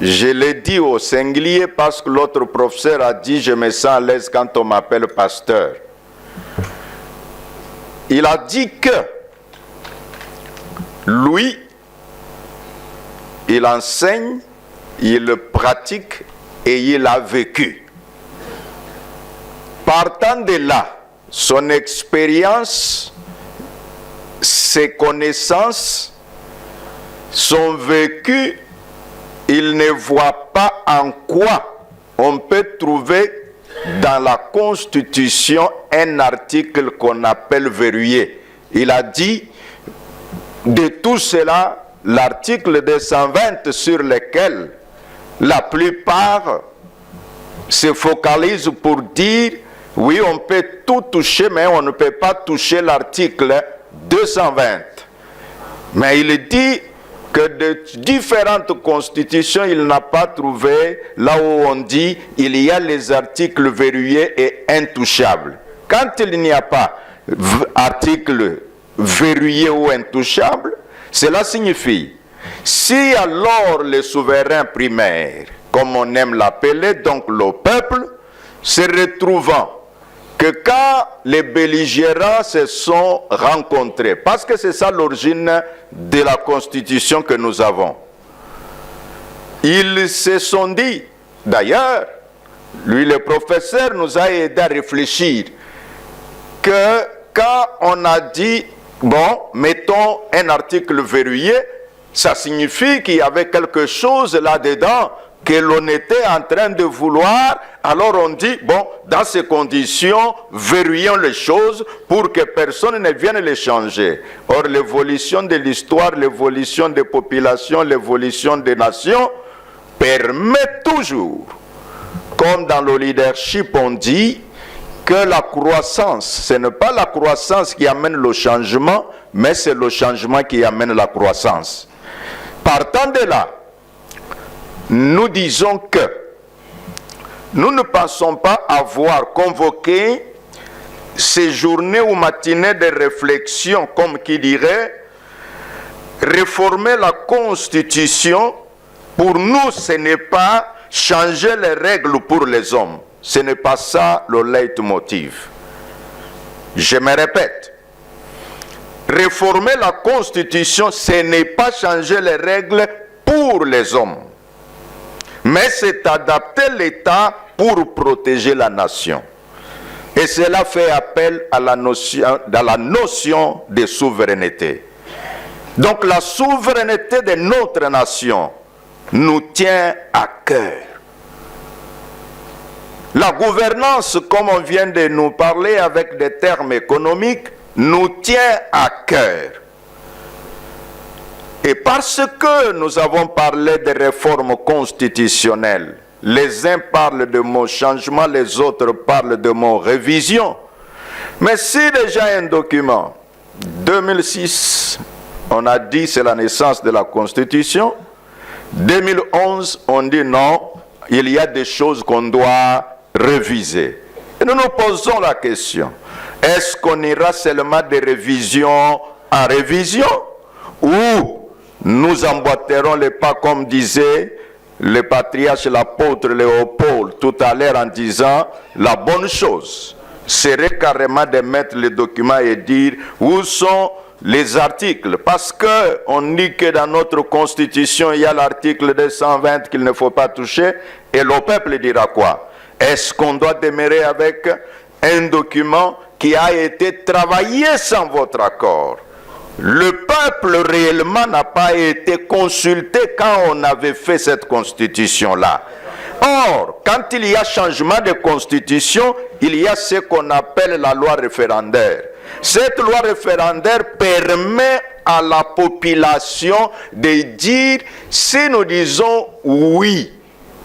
je l'ai dit au singulier parce que l'autre professeur a dit, je me sens à l'aise quand on m'appelle pasteur. Il a dit que lui, il enseigne, il pratique et il a vécu. Partant de là, son expérience, ses connaissances, son vécu, il ne voit pas en quoi on peut trouver dans la Constitution un article qu'on appelle verrouillé. Il a dit, de tout cela, l'article 220 sur lequel la plupart se focalisent pour dire, oui, on peut tout toucher, mais on ne peut pas toucher l'article 220. Mais il dit que de différentes constitutions, il n'a pas trouvé là où on dit il y a les articles verrouillés et intouchables. Quand il n'y a pas article verrouillé ou intouchable, cela signifie si alors les souverains primaires, comme on aime l'appeler, donc le peuple, se retrouvant que quand les belligérants se sont rencontrés, parce que c'est ça l'origine de la constitution que nous avons, ils se sont dit, d'ailleurs, lui le professeur nous a aidé à réfléchir, que quand on a dit, bon, mettons un article verrouillé, ça signifie qu'il y avait quelque chose là-dedans que l'on était en train de vouloir, alors on dit, bon, dans ces conditions, verrouillons les choses pour que personne ne vienne les changer. Or, l'évolution de l'histoire, l'évolution des populations, l'évolution des nations permet toujours, comme dans le leadership on dit, que la croissance, ce n'est pas la croissance qui amène le changement, mais c'est le changement qui amène la croissance. Partant de là, nous disons que nous ne pensons pas avoir convoqué ces journées ou matinées de réflexion, comme qui dirait, réformer la Constitution, pour nous, ce n'est pas changer les règles pour les hommes. Ce n'est pas ça le leitmotiv. Je me répète. Réformer la Constitution, ce n'est pas changer les règles pour les hommes. Mais c'est adapter l'État pour protéger la nation. Et cela fait appel à la notion de souveraineté. Donc la souveraineté de notre nation nous tient à cœur. La gouvernance, comme on vient de nous parler avec des termes économiques, nous tient à cœur. Et parce que nous avons parlé de réformes constitutionnelles, les uns parlent de mon changement, les autres parlent de mon révision. Mais si déjà un document, 2006, on a dit c'est la naissance de la Constitution, 2011, on dit non, il y a des choses qu'on doit réviser. Et nous nous posons la question, est-ce qu'on ira seulement de révision en révision ou nous emboîterons les pas comme disait le patriarche, l'apôtre Léopold tout à l'heure en disant la bonne chose serait carrément de mettre les documents et dire où sont les articles, parce qu'on dit que dans notre constitution il y a l'article 220 qu'il ne faut pas toucher, et le peuple dira quoi? Est-ce qu'on doit demeurer avec un document qui a été travaillé sans votre accord? Le peuple réellement n'a pas été consulté quand on avait fait cette constitution-là. Or, quand il y a changement de constitution, il y a ce qu'on appelle la loi référendaire. Cette loi référendaire permet à la population de dire, si nous disons oui,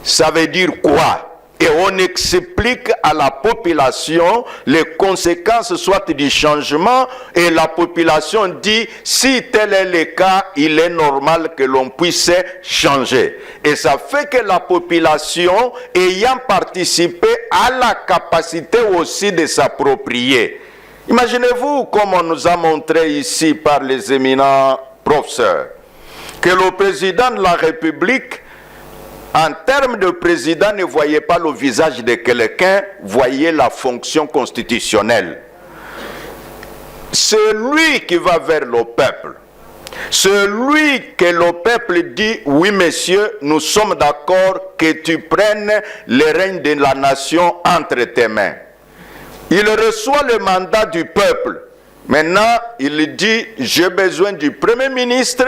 ça veut dire quoi? Et on explique à la population les conséquences soit du changement, et la population dit, si tel est le cas, il est normal que l'on puisse changer. Et ça fait que la population, ayant participé, a la capacité aussi de s'approprier. Imaginez-vous comme on nous a montré ici par les éminents professeurs, que le président de la République, en termes de président, ne voyait pas le visage de quelqu'un, voyait la fonction constitutionnelle. C'est lui qui va vers le peuple. C'est lui que le peuple dit, oui messieurs, nous sommes d'accord que tu prennes les règnes de la nation entre tes mains. Il reçoit le mandat du peuple. Maintenant, il dit, j'ai besoin du Premier ministre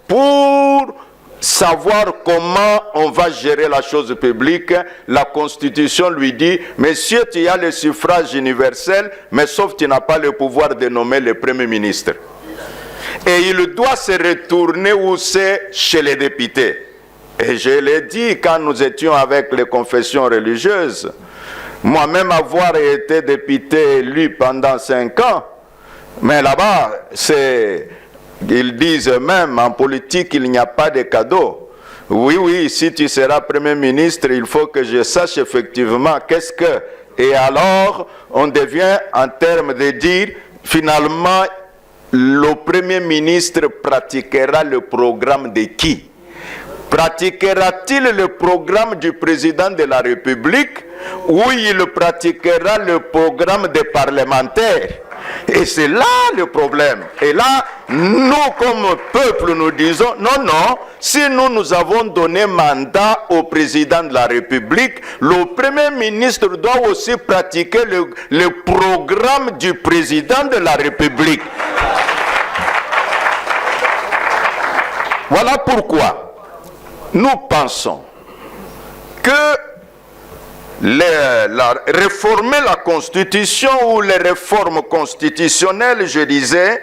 pour savoir comment on va gérer la chose publique. La Constitution lui dit, monsieur, tu as le suffrage universel, mais sauf tu n'as pas le pouvoir de nommer le Premier ministre. Et il doit se retourner où c'est chez les députés. Et je l'ai dit quand nous étions avec les confessions religieuses, moi-même avoir été député élu pendant 5 ans, mais là-bas, c'est... Ils disent même, en politique, il n'y a pas de cadeau. Oui, oui, si tu seras Premier ministre, il faut que je sache effectivement qu'est-ce que... Et alors, on devient, en termes de dire, finalement, le Premier ministre pratiquera le programme de qui? Pratiquera-t-il le programme du président de la République ou il pratiquera le programme des parlementaires? Et c'est là le problème. Et là, nous, comme peuple, nous disons, non, non, si nous avons donné mandat au président de la République, le Premier ministre doit aussi pratiquer le programme du président de la République. Voilà pourquoi nous pensons que réformer la Constitution ou les réformes constitutionnelles, je disais,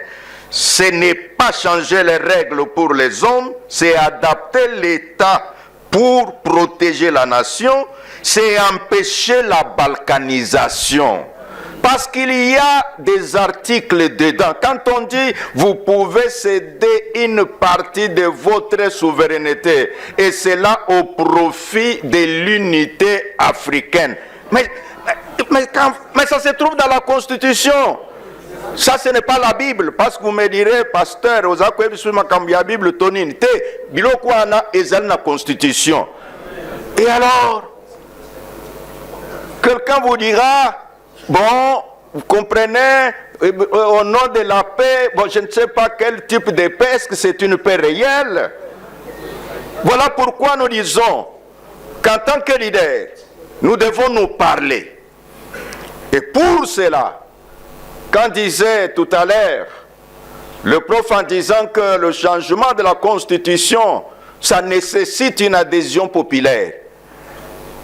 ce n'est pas changer les règles pour les hommes, c'est adapter l'État pour protéger la nation, c'est empêcher la balkanisation. Parce qu'il y a des articles dedans. Quand on dit vous pouvez céder une partie de votre souveraineté, et cela au profit de l'unité africaine. Mais ça se trouve dans la Constitution. Ça, ce n'est pas la Bible. Parce que vous me direz, pasteur, vous avez vu la Bible, tonine, bilokwana ezal na Constitution. Et alors, quelqu'un vous dira, bon, vous comprenez, au nom de la paix, bon, je ne sais pas quel type de paix, est-ce que c'est une paix réelle? Voilà pourquoi nous disons qu'en tant que leader, nous devons nous parler. Et pour cela, quand disait tout à l'heure le prof en disant que le changement de la Constitution, ça nécessite une adhésion populaire.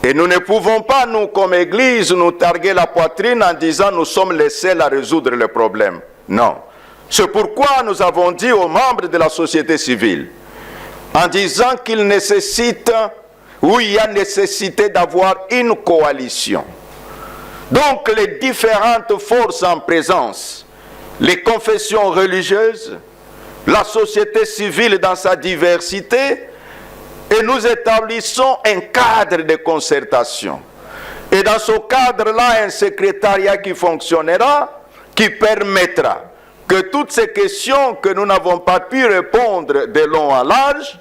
Et nous ne pouvons pas, nous, comme Église, nous targuer la poitrine en disant nous sommes les seuls à résoudre le problème. Non. C'est pourquoi nous avons dit aux membres de la société civile, en disant qu'il nécessite, ou il y a nécessité d'avoir une coalition. Donc les différentes forces en présence, les confessions religieuses, la société civile dans sa diversité, et nous établissons un cadre de concertation. Et dans ce cadre-là, un secrétariat qui fonctionnera, qui permettra que toutes ces questions que nous n'avons pas pu répondre de long à large,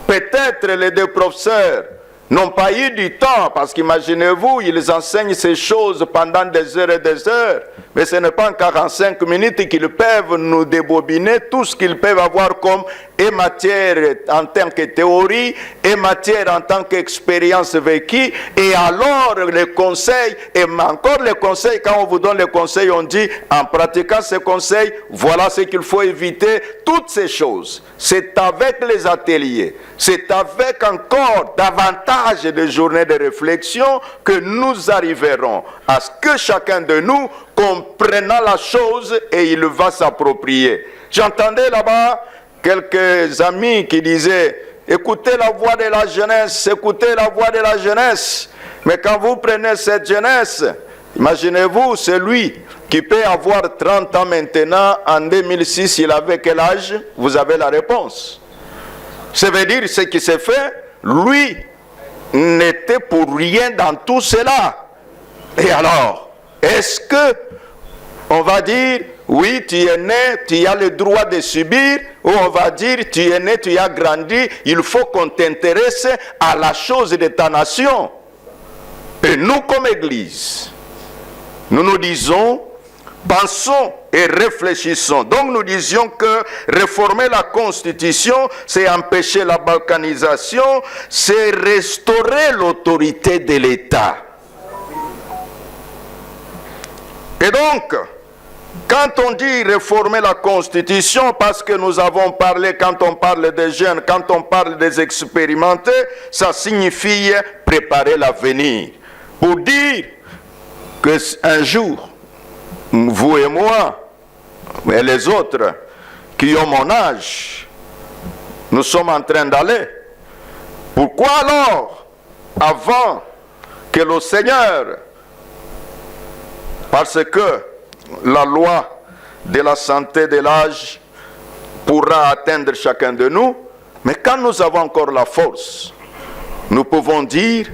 peut-être les deux professeurs n'ont pas eu du temps, parce qu'imaginez-vous, ils enseignent ces choses pendant des heures et des heures, mais ce n'est pas en 45 minutes qu'ils peuvent nous débobiner tout ce qu'ils peuvent avoir comme et matière en tant que théorie, et matière en tant qu'expérience vécue, et alors les conseils, et encore les conseils, quand on vous donne les conseils, on dit, en pratiquant ces conseils, voilà ce qu'il faut éviter, toutes ces choses. C'est avec les ateliers, c'est avec encore davantage de journées de réflexion que nous arriverons à ce que chacun de nous comprenne la chose et il va s'approprier. J'entendais là-bas quelques amis qui disaient « Écoutez la voix de la jeunesse, écoutez la voix de la jeunesse ». Mais quand vous prenez cette jeunesse, imaginez-vous celui qui peut avoir 30 ans maintenant, en 2006, il avait quel âge? Vous avez la réponse. Ça veut dire ce qui s'est fait, lui n'était pour rien dans tout cela. Et alors, est-ce que on va dire, oui, tu es né, tu as le droit de subir, ou on va dire, tu es né, tu as grandi, il faut qu'on t'intéresse à la chose de ta nation. Et nous, comme Église, nous nous disons, pensons et réfléchissons. Donc nous disions que réformer la Constitution, c'est empêcher la balkanisation, c'est restaurer l'autorité de l'État. Et donc, quand on dit réformer la Constitution, parce que nous avons parlé, quand on parle des jeunes, quand on parle des expérimentés, ça signifie préparer l'avenir. Pour dire qu'un jour, vous et moi, et les autres qui ont mon âge, nous sommes en train d'aller. Pourquoi alors, avant que le Seigneur, parce que la loi de la santé de l'âge pourra atteindre chacun de nous, mais quand nous avons encore la force, nous pouvons dire,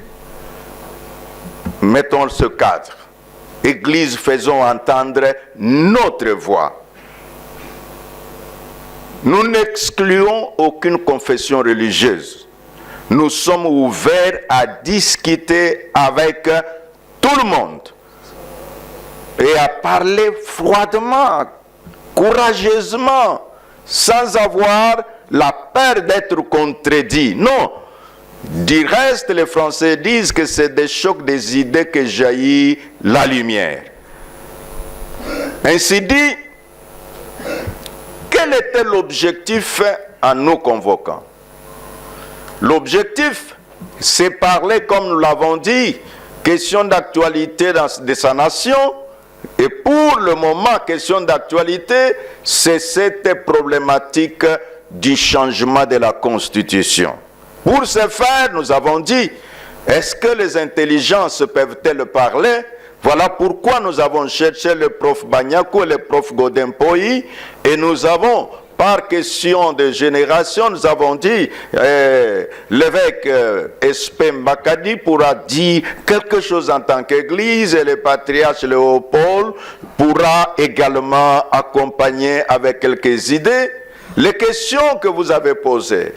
mettons ce cadre. Église, faisons entendre notre voix. Nous n'excluons aucune confession religieuse. Nous sommes ouverts à discuter avec tout le monde et à parler froidement, courageusement, sans avoir la peur d'être contredit. Non. Du reste, les Français disent que c'est des chocs des idées que jaillit la lumière. Ainsi dit, quel était l'objectif en nous convoquant? L'objectif, c'est parler, comme nous l'avons dit, question d'actualité de sa nation. Et pour le moment, question d'actualité, c'est cette problématique du changement de la Constitution. Pour ce faire, nous avons dit, est-ce que les intelligences peuvent-elles parler? Voilà pourquoi nous avons cherché le prof Banyako et le prof Godempoï, et nous avons, par question de génération, nous avons dit, l'évêque Espé Mbakadi pourra dire quelque chose en tant qu'église, et le patriarche Léopold pourra également accompagner avec quelques idées. Les questions que vous avez posées,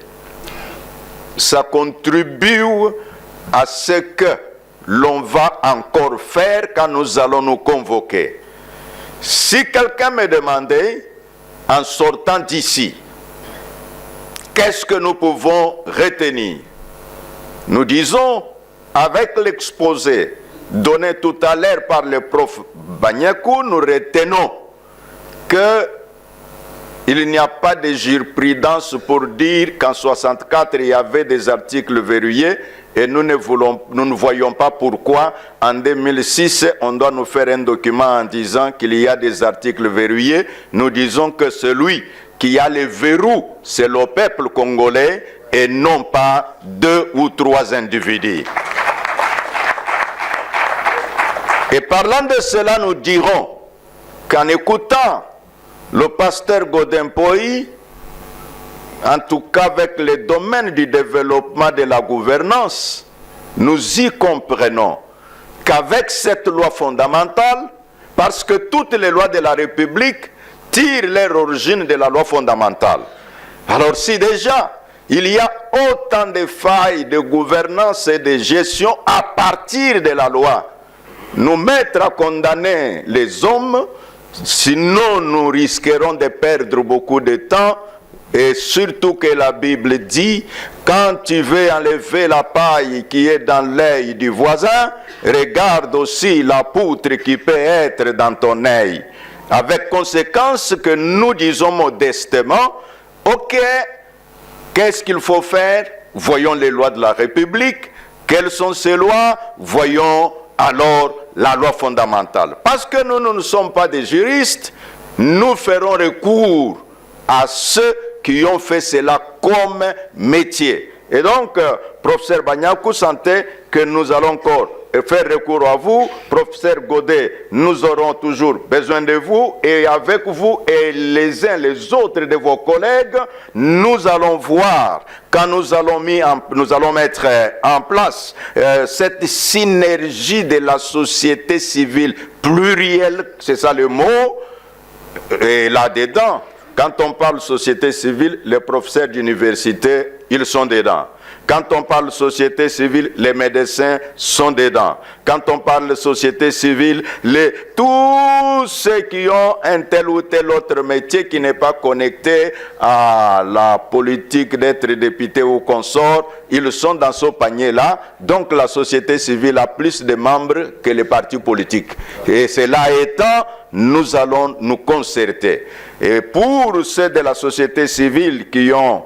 ça contribue à ce que l'on va encore faire quand nous allons nous convoquer. Si quelqu'un me demandait, en sortant d'ici, qu'est-ce que nous pouvons retenir? Nous disons, avec l'exposé donné tout à l'heure par le prof Banyakou, nous retenons que il n'y a pas de jurisprudence pour dire qu'en 1964, il y avait des articles verrouillés et nous ne voyons pas pourquoi en 2006, on doit nous faire un document en disant qu'il y a des articles verrouillés. Nous disons que celui qui a les verrous, c'est le peuple congolais et non pas 2 ou 3 individus. Et parlant de cela, nous dirons qu'en écoutant le pasteur Godempoï, en tout cas avec les domaines du développement de la gouvernance, nous y comprenons qu'avec cette loi fondamentale, parce que toutes les lois de la République tirent leur origine de la loi fondamentale. Alors si déjà il y a autant de failles de gouvernance et de gestion à partir de la loi, nous mettre à condamner les hommes, sinon nous risquerons de perdre beaucoup de temps. Et surtout que la Bible dit, quand tu veux enlever la paille qui est dans l'œil du voisin, regarde aussi la poutre qui peut être dans ton œil. Avec conséquence que nous disons modestement, ok, qu'est-ce qu'il faut faire? Voyons les lois de la République. Quelles sont ces lois? Voyons alors la loi fondamentale. Parce que nous ne sommes pas des juristes, nous ferons recours à ceux qui ont fait cela comme métier. Et donc, professeur Bagnakou sentait que nous allons encore faire recours à vous. Professeur Godet, nous aurons toujours besoin de vous. Et avec vous et les uns les autres de vos collègues, nous allons voir, quand nous allons mettre en place cette synergie de la société civile plurielle, c'est ça le mot, et là-dedans, quand on parle société civile, les professeurs d'université, ils sont dedans. Quand on parle de société civile, les médecins sont dedans. Quand on parle de société civile, tous ceux qui ont un tel ou tel autre métier qui n'est pas connecté à la politique d'être député ou consort, ils sont dans ce panier-là. Donc la société civile a plus de membres que les partis politiques. Et cela étant, nous allons nous concerter. Et pour ceux de la société civile qui ont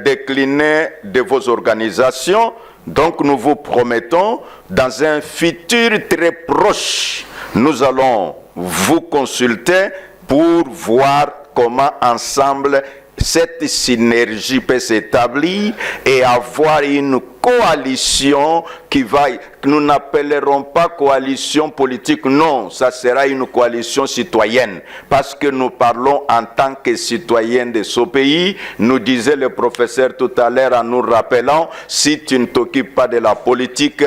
décliné de vos organisations, donc nous vous promettons, dans un futur très proche, nous allons vous consulter pour voir comment ensemble cette synergie peut s'établir et avoir une coalition qui va, nous n'appellerons pas coalition politique, non, ça sera une coalition citoyenne, parce que nous parlons en tant que citoyens de ce pays. Nous disait le professeur tout à l'heure en nous rappelant, si tu ne t'occupes pas de la politique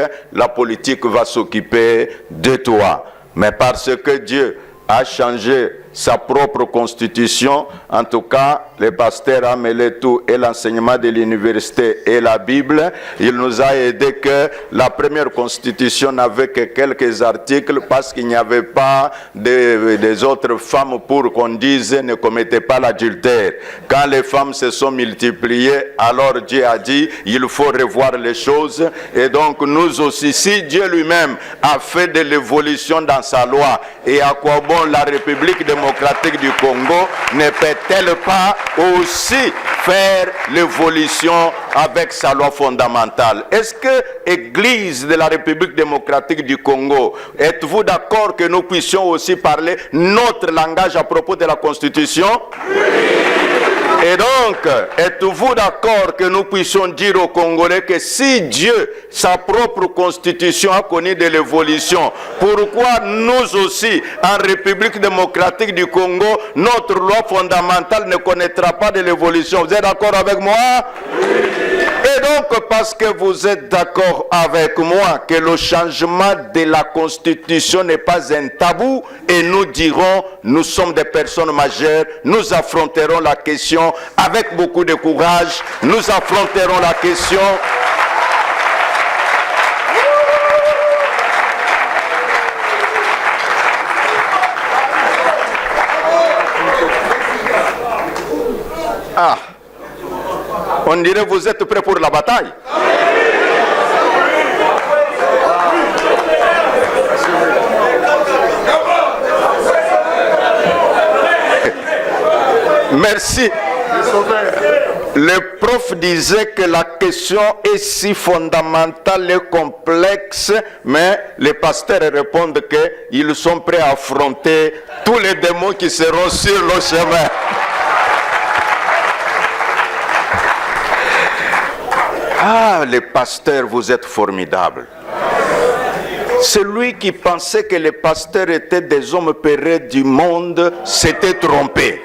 va s'occuper de toi. Mais parce que Dieu a changé sa propre constitution, en tout cas, le pasteur a mêlé tout et l'enseignement de l'université et la Bible. Il nous a aidé que la première constitution n'avait que quelques articles parce qu'il n'y avait pas des autres femmes pour qu'on dise ne commettez pas l'adultère. Quand les femmes se sont multipliées, alors Dieu a dit il faut revoir les choses. Et donc nous aussi, si Dieu lui-même a fait de l'évolution dans sa loi, et à quoi bon la République démocratique du Congo ne peut-elle pas aussi faire l'évolution avec sa loi fondamentale? Est-ce que l'Église de la République démocratique du Congo, êtes-vous d'accord que nous puissions aussi parler notre langage à propos de la Constitution? Et donc, êtes-vous d'accord que nous puissions dire aux Congolais que si Dieu, sa propre constitution a connu de l'évolution, pourquoi nous aussi, en République démocratique du Congo, notre loi fondamentale ne connaîtra pas de l'évolution? Vous êtes d'accord avec moi? Et donc, parce que vous êtes d'accord avec moi que le changement de la Constitution n'est pas un tabou, et nous dirons, nous sommes des personnes majeures, nous affronterons la question avec beaucoup de courage, nous affronterons la question. Ah, on dirait vous êtes prêts pour la bataille. Merci. Le prof disait que la question est si fondamentale et complexe, mais les pasteurs répondent qu'ils sont prêts à affronter tous les démons qui seront sur le chemin. Ah, les pasteurs, vous êtes formidables. Celui qui pensait que les pasteurs étaient des hommes pérés du monde s'était trompé.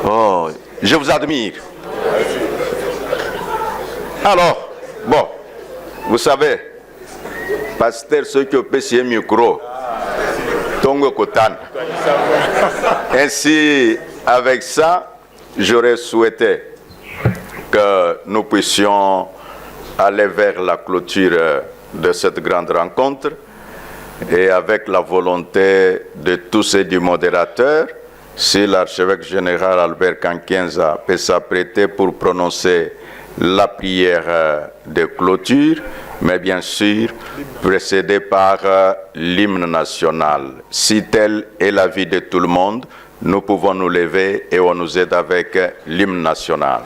Oh, je vous admire. Alors, bon, vous savez, pasteur, ceux qui ont payé le micro, Tongo Kotan. Ainsi, avec ça, j'aurais souhaité que nous puissions aller vers la clôture de cette grande rencontre et avec la volonté de tous et du modérateur, si l'archevêque général Albert Kankienza peut s'apprêter pour prononcer la prière de clôture, mais bien sûr précédée par l'hymne national. Si telle est la vie de tout le monde, nous pouvons nous lever et on nous aide avec l'hymne national.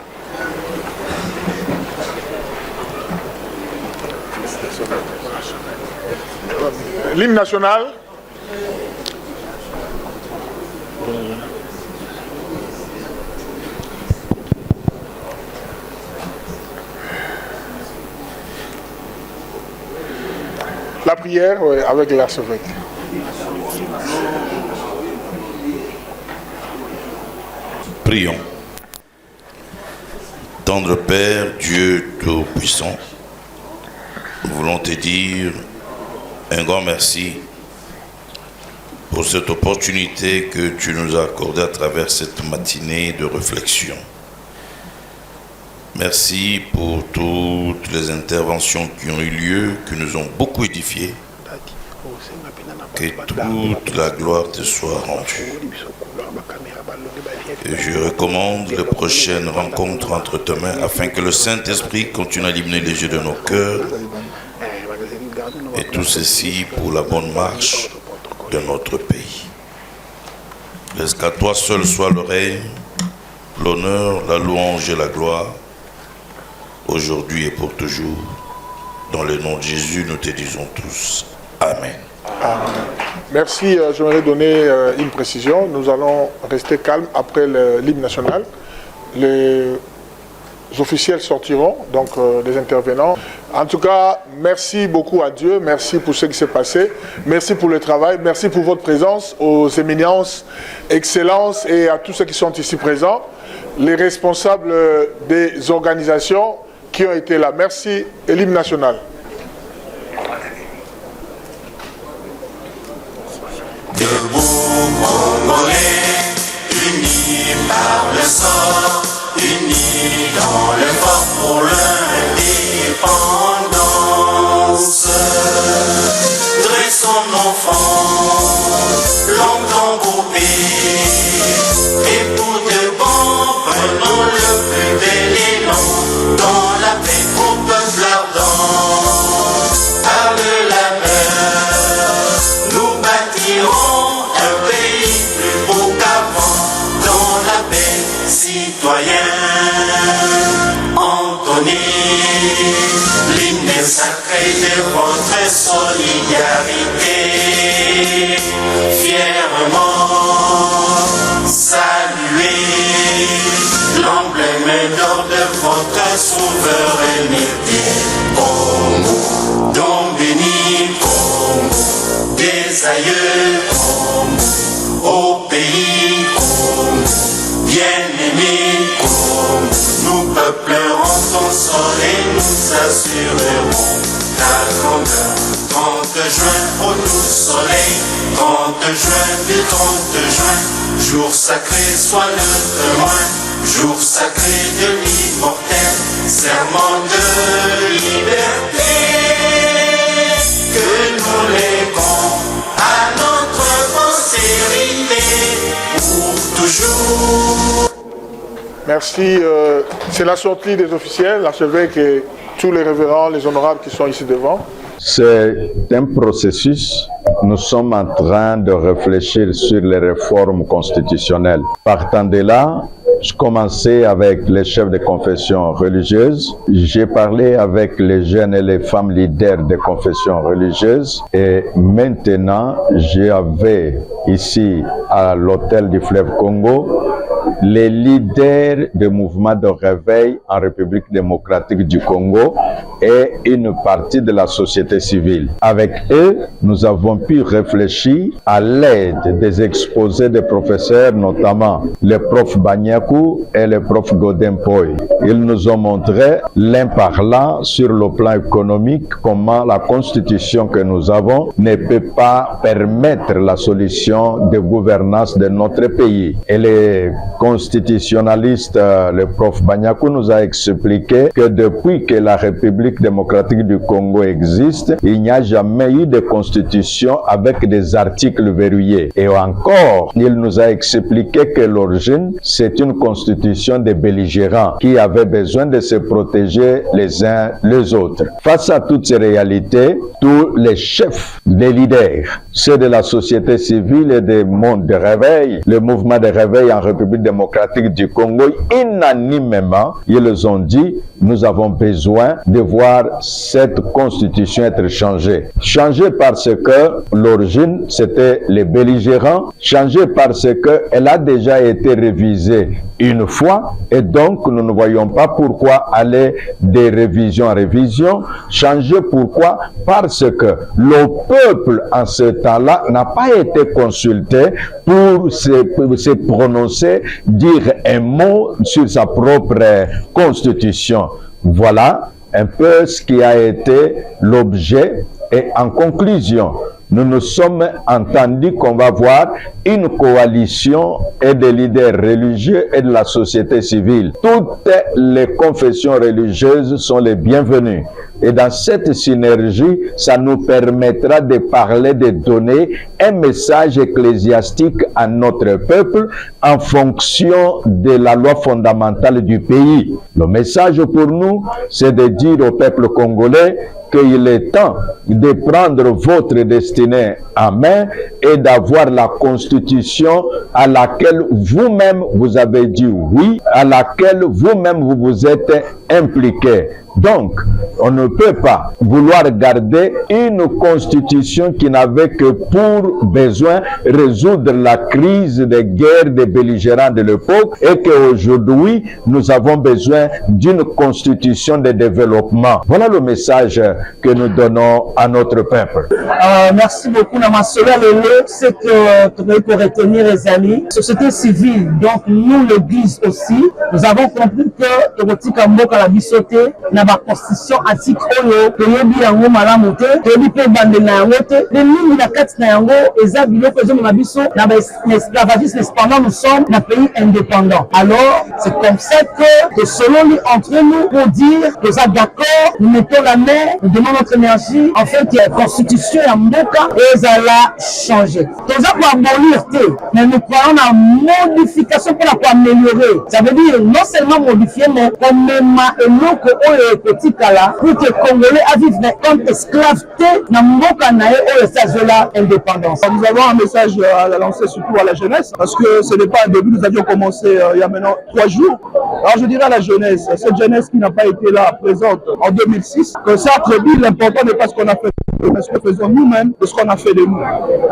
L'hymne national. La prière avec l'archevêque. Prions. Tendre Père, Dieu Tout-Puissant, nous voulons te dire un grand merci pour cette opportunité que tu nous as accordée à travers cette matinée de réflexion. Merci pour toutes les interventions qui ont eu lieu, qui nous ont beaucoup édifiés. Que toute la gloire te soit rendue. Et je recommande les prochaines rencontres entre tes mains afin que le Saint-Esprit continue à illuminer les yeux de nos cœurs. Et tout ceci pour la bonne marche de notre pays. Laisse qu'à toi seul soit le règne, l'honneur, la louange et la gloire, aujourd'hui et pour toujours. Dans le nom de Jésus, nous te disons tous Amen. Amen. Merci, j'aimerais donner une précision. Nous allons rester calmes après l'hymne national. Les officiels sortiront, donc les intervenants. En tout cas, merci beaucoup à Dieu, merci pour ce qui s'est passé, merci pour le travail, merci pour votre présence, aux éminences, excellences et à tous ceux qui sont ici présents, les responsables des organisations qui ont été là. Merci et l'hymne national. Debout Congolais, unis par le sang, unis dans le fort pour l'indépendance. Dressons nos fronts, longtemps groupés, et pour de bon, prenons le plus bel élan, dans la paix au peuple ardent. Par le labeur, nous bâtirons un pays plus beau qu'avant, dans la paix citoyenne. Entonnez l'hymne sacré de votre solidarité, fièrement saluez l'emblème d'or de votre souveraineté. Congo, don béni, Congo, des aïeux, Congo, au pays, Congo, bien-aimé, Congo, nous peuplerons ton sol et nous assurerons ta grandeur. 30 juin au doux soleil, 30 juin du 30 juin, jour sacré soit le témoin, jour sacré de l'immortel, serment de liberté, que nous léguons à notre postérité pour toujours. Merci. C'est la sortie des officiels, l'archevêque et tous les révérends, les honorables qui sont ici devant. C'est un processus. Nous sommes en train de réfléchir sur les réformes constitutionnelles. Partant de là, je commençais avec les chefs de confession religieuse. J'ai parlé avec les jeunes et les femmes leaders de confession religieuse. Et maintenant, j'avais ici à l'hôtel du fleuve Congo les leaders des mouvements de réveil en République démocratique du Congo et une partie de la société civile. Avec eux, nous avons pu réfléchir à l'aide des exposés des professeurs, notamment le prof Banyakou et le prof Godin Poy. Ils nous ont montré, l'un parlant sur le plan économique, comment la constitution que nous avons ne peut pas permettre la solution de gouvernance de notre pays. Et les constitutionnalistes, le prof Banyakou nous a expliqué que depuis que la République démocratique du Congo existe, il n'y a jamais eu de constitution avec des articles verrouillés. Et encore, il nous a expliqué que l'origine, c'est une constitution des belligérants qui avaient besoin de se protéger les uns les autres. Face à toutes ces réalités, tous les chefs, les leaders, ceux de la société civile et des mondes de réveil, le mouvement de réveil en République démocratique du Congo, unanimement, ils ont dit, nous avons besoin de voir cette constitution être changée. Changée parce que l'origine, c'était les belligérants, changée parce qu'elle a déjà été révisée une fois, et donc nous ne voyons pas pourquoi aller de révision en révision. Changer pourquoi? Parce que le peuple en ce temps-là n'a pas été consulté pour se prononcer, dire un mot sur sa propre constitution. Voilà un peu ce qui a été l'objet. Et en conclusion, nous nous sommes entendus qu'on va voir une coalition et des leaders religieux et de la société civile. Toutes les confessions religieuses sont les bienvenues. Et dans cette synergie, ça nous permettra de parler, de donner un message ecclésiastique à notre peuple en fonction de la loi fondamentale du pays. Le message pour nous, c'est de dire au peuple congolais qu'il est temps de prendre votre destinée en main et d'avoir la constitution à laquelle vous-même vous avez dit oui, à laquelle vous-même vous vous êtes impliqué. Donc, on ne peut pas vouloir garder une constitution qui n'avait que pour besoin résoudre la crise des guerres des belligérants de l'époque et qu'aujourd'hui, nous avons besoin d'une constitution de développement. Voilà le message que nous donnons à notre peuple. Merci beaucoup, Namassola Lelo. C'est que tu peux retenir les amis. Société civile, donc nous, l'Église aussi, nous avons compris que Togotika Mboka la Bissoté n'a pas constitution antique oyo toyebi yango malamu te toyebi pe bande na yango te de mingi na kati na yango eza biloko ezomona biso na esclavagisme. Cependant nous sommes un pays indépendant. Alors c'est comme ça que selon lui entre nous pour dire que ça d'accord, nous mettons la main, nous donnons notre énergie en fait que la constitution ya mboka ezala changer. Toza pour abolir te, mais nous croyons en modification pour la améliorer. Ça veut dire non seulement modifier mais comme même eloko oyo kotikala pour que Congolais à vivre comme esclaves na mboka na oyo sazola indépendance. Nous avons un message à lancer surtout à la jeunesse parce que ce n'est pas un début, nous avions commencé il y a maintenant 3 jours. Alors je dirais à la jeunesse, cette jeunesse qui n'a pas été là présente en 2006, que ça attribue l'important n'est pas ce qu'on a fait, mais ce que faisons nous-mêmes de ce qu'on a fait de nous.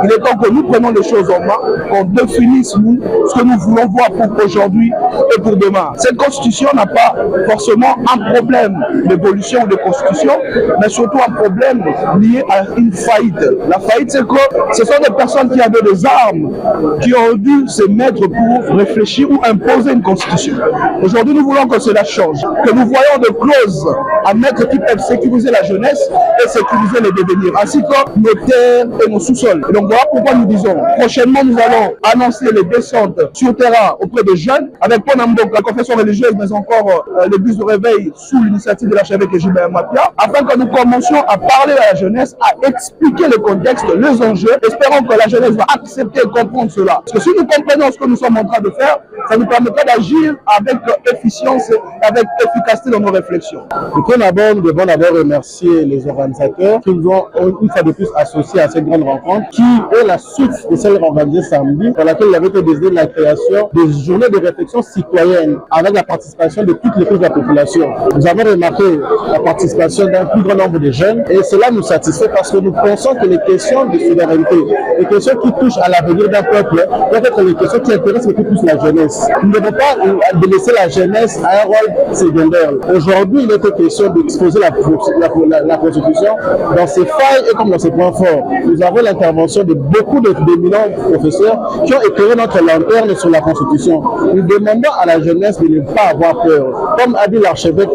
Il est temps que nous prenions les choses en main, qu'on définisse nous ce que nous voulons voir pour aujourd'hui et pour demain. Cette constitution n'a pas forcément un problème d'évolution ou de constitution, mais surtout un problème lié à une faillite. La faillite, c'est que ce sont des personnes qui avaient des armes, qui ont dû se mettre pour réfléchir ou imposer une constitution. Aujourd'hui, nous voulons que cela change, que nous voyons des clauses à mettre qui peuvent sécuriser la jeunesse et sécuriser les devenirs, ainsi que nos terres et nos sous-sols. Et donc voilà pourquoi nous disons, prochainement nous allons annoncer les descentes sur terrain auprès des jeunes, avec Ponamboka, la confession religieuse, mais encore l'église de réveil sous l'initiative de l'archevêque Gilbert Mapia, afin que nous commencions à parler à la jeunesse, à expliquer le contexte, les enjeux. Espérons que la jeunesse va accepter et comprendre cela. Parce que si nous comprenons ce que nous sommes en train de faire, ça nous permettra d'agir avec efficience et avec efficacité dans nos réflexions. Nous devons d'abord remercier les organisateurs qui nous ont une fois de plus associés à cette grande rencontre, qui est la suite de celle organisée samedi, dans laquelle il y avait été décidé de la création des journées de réflexion citoyenne avec la participation de toutes les couches de la population. Nous avons remarqué remarqué la participation d'un plus grand nombre de jeunes et cela nous satisfait parce que nous pensons que les questions de souveraineté, les questions qui touchent à l'avenir d'un peuple, doivent être les questions qui intéressent beaucoup plus la jeunesse. Nous ne devons pas délaisser la jeunesse à un rôle secondaire. Aujourd'hui, il était question d'exposer la Constitution dans ses failles et comme dans ses points forts. Nous avons l'intervention de beaucoup d'éminents professeurs qui ont éclairé notre lanterne sur la Constitution. Nous demandons à la jeunesse de ne pas avoir peur. Comme a dit l'archevêque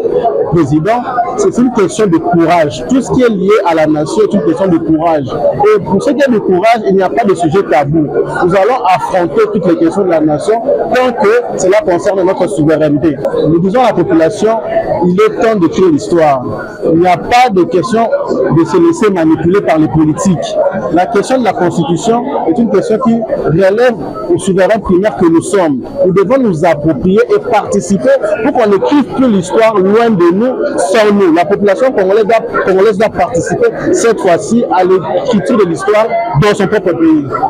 président, c'est une question de courage. Tout ce qui est lié à la nation est une question de courage. Et pour ce qui est du courage, il n'y a pas de sujet tabou. Nous allons affronter toutes les questions de la nation tant que cela concerne notre souveraineté. Nous disons à la population, il est temps d'écrire l'histoire. Il n'y a pas de question de se laisser manipuler par les politiques. La question de la Constitution est une question qui relève au souverain primaire que nous sommes. Nous devons nous approprier et participer pour qu'on n'écrive plus l'histoire loin de nous, sans nous. La population congolaise doit participer cette fois-ci à l'écriture de l'histoire dans son propre pays.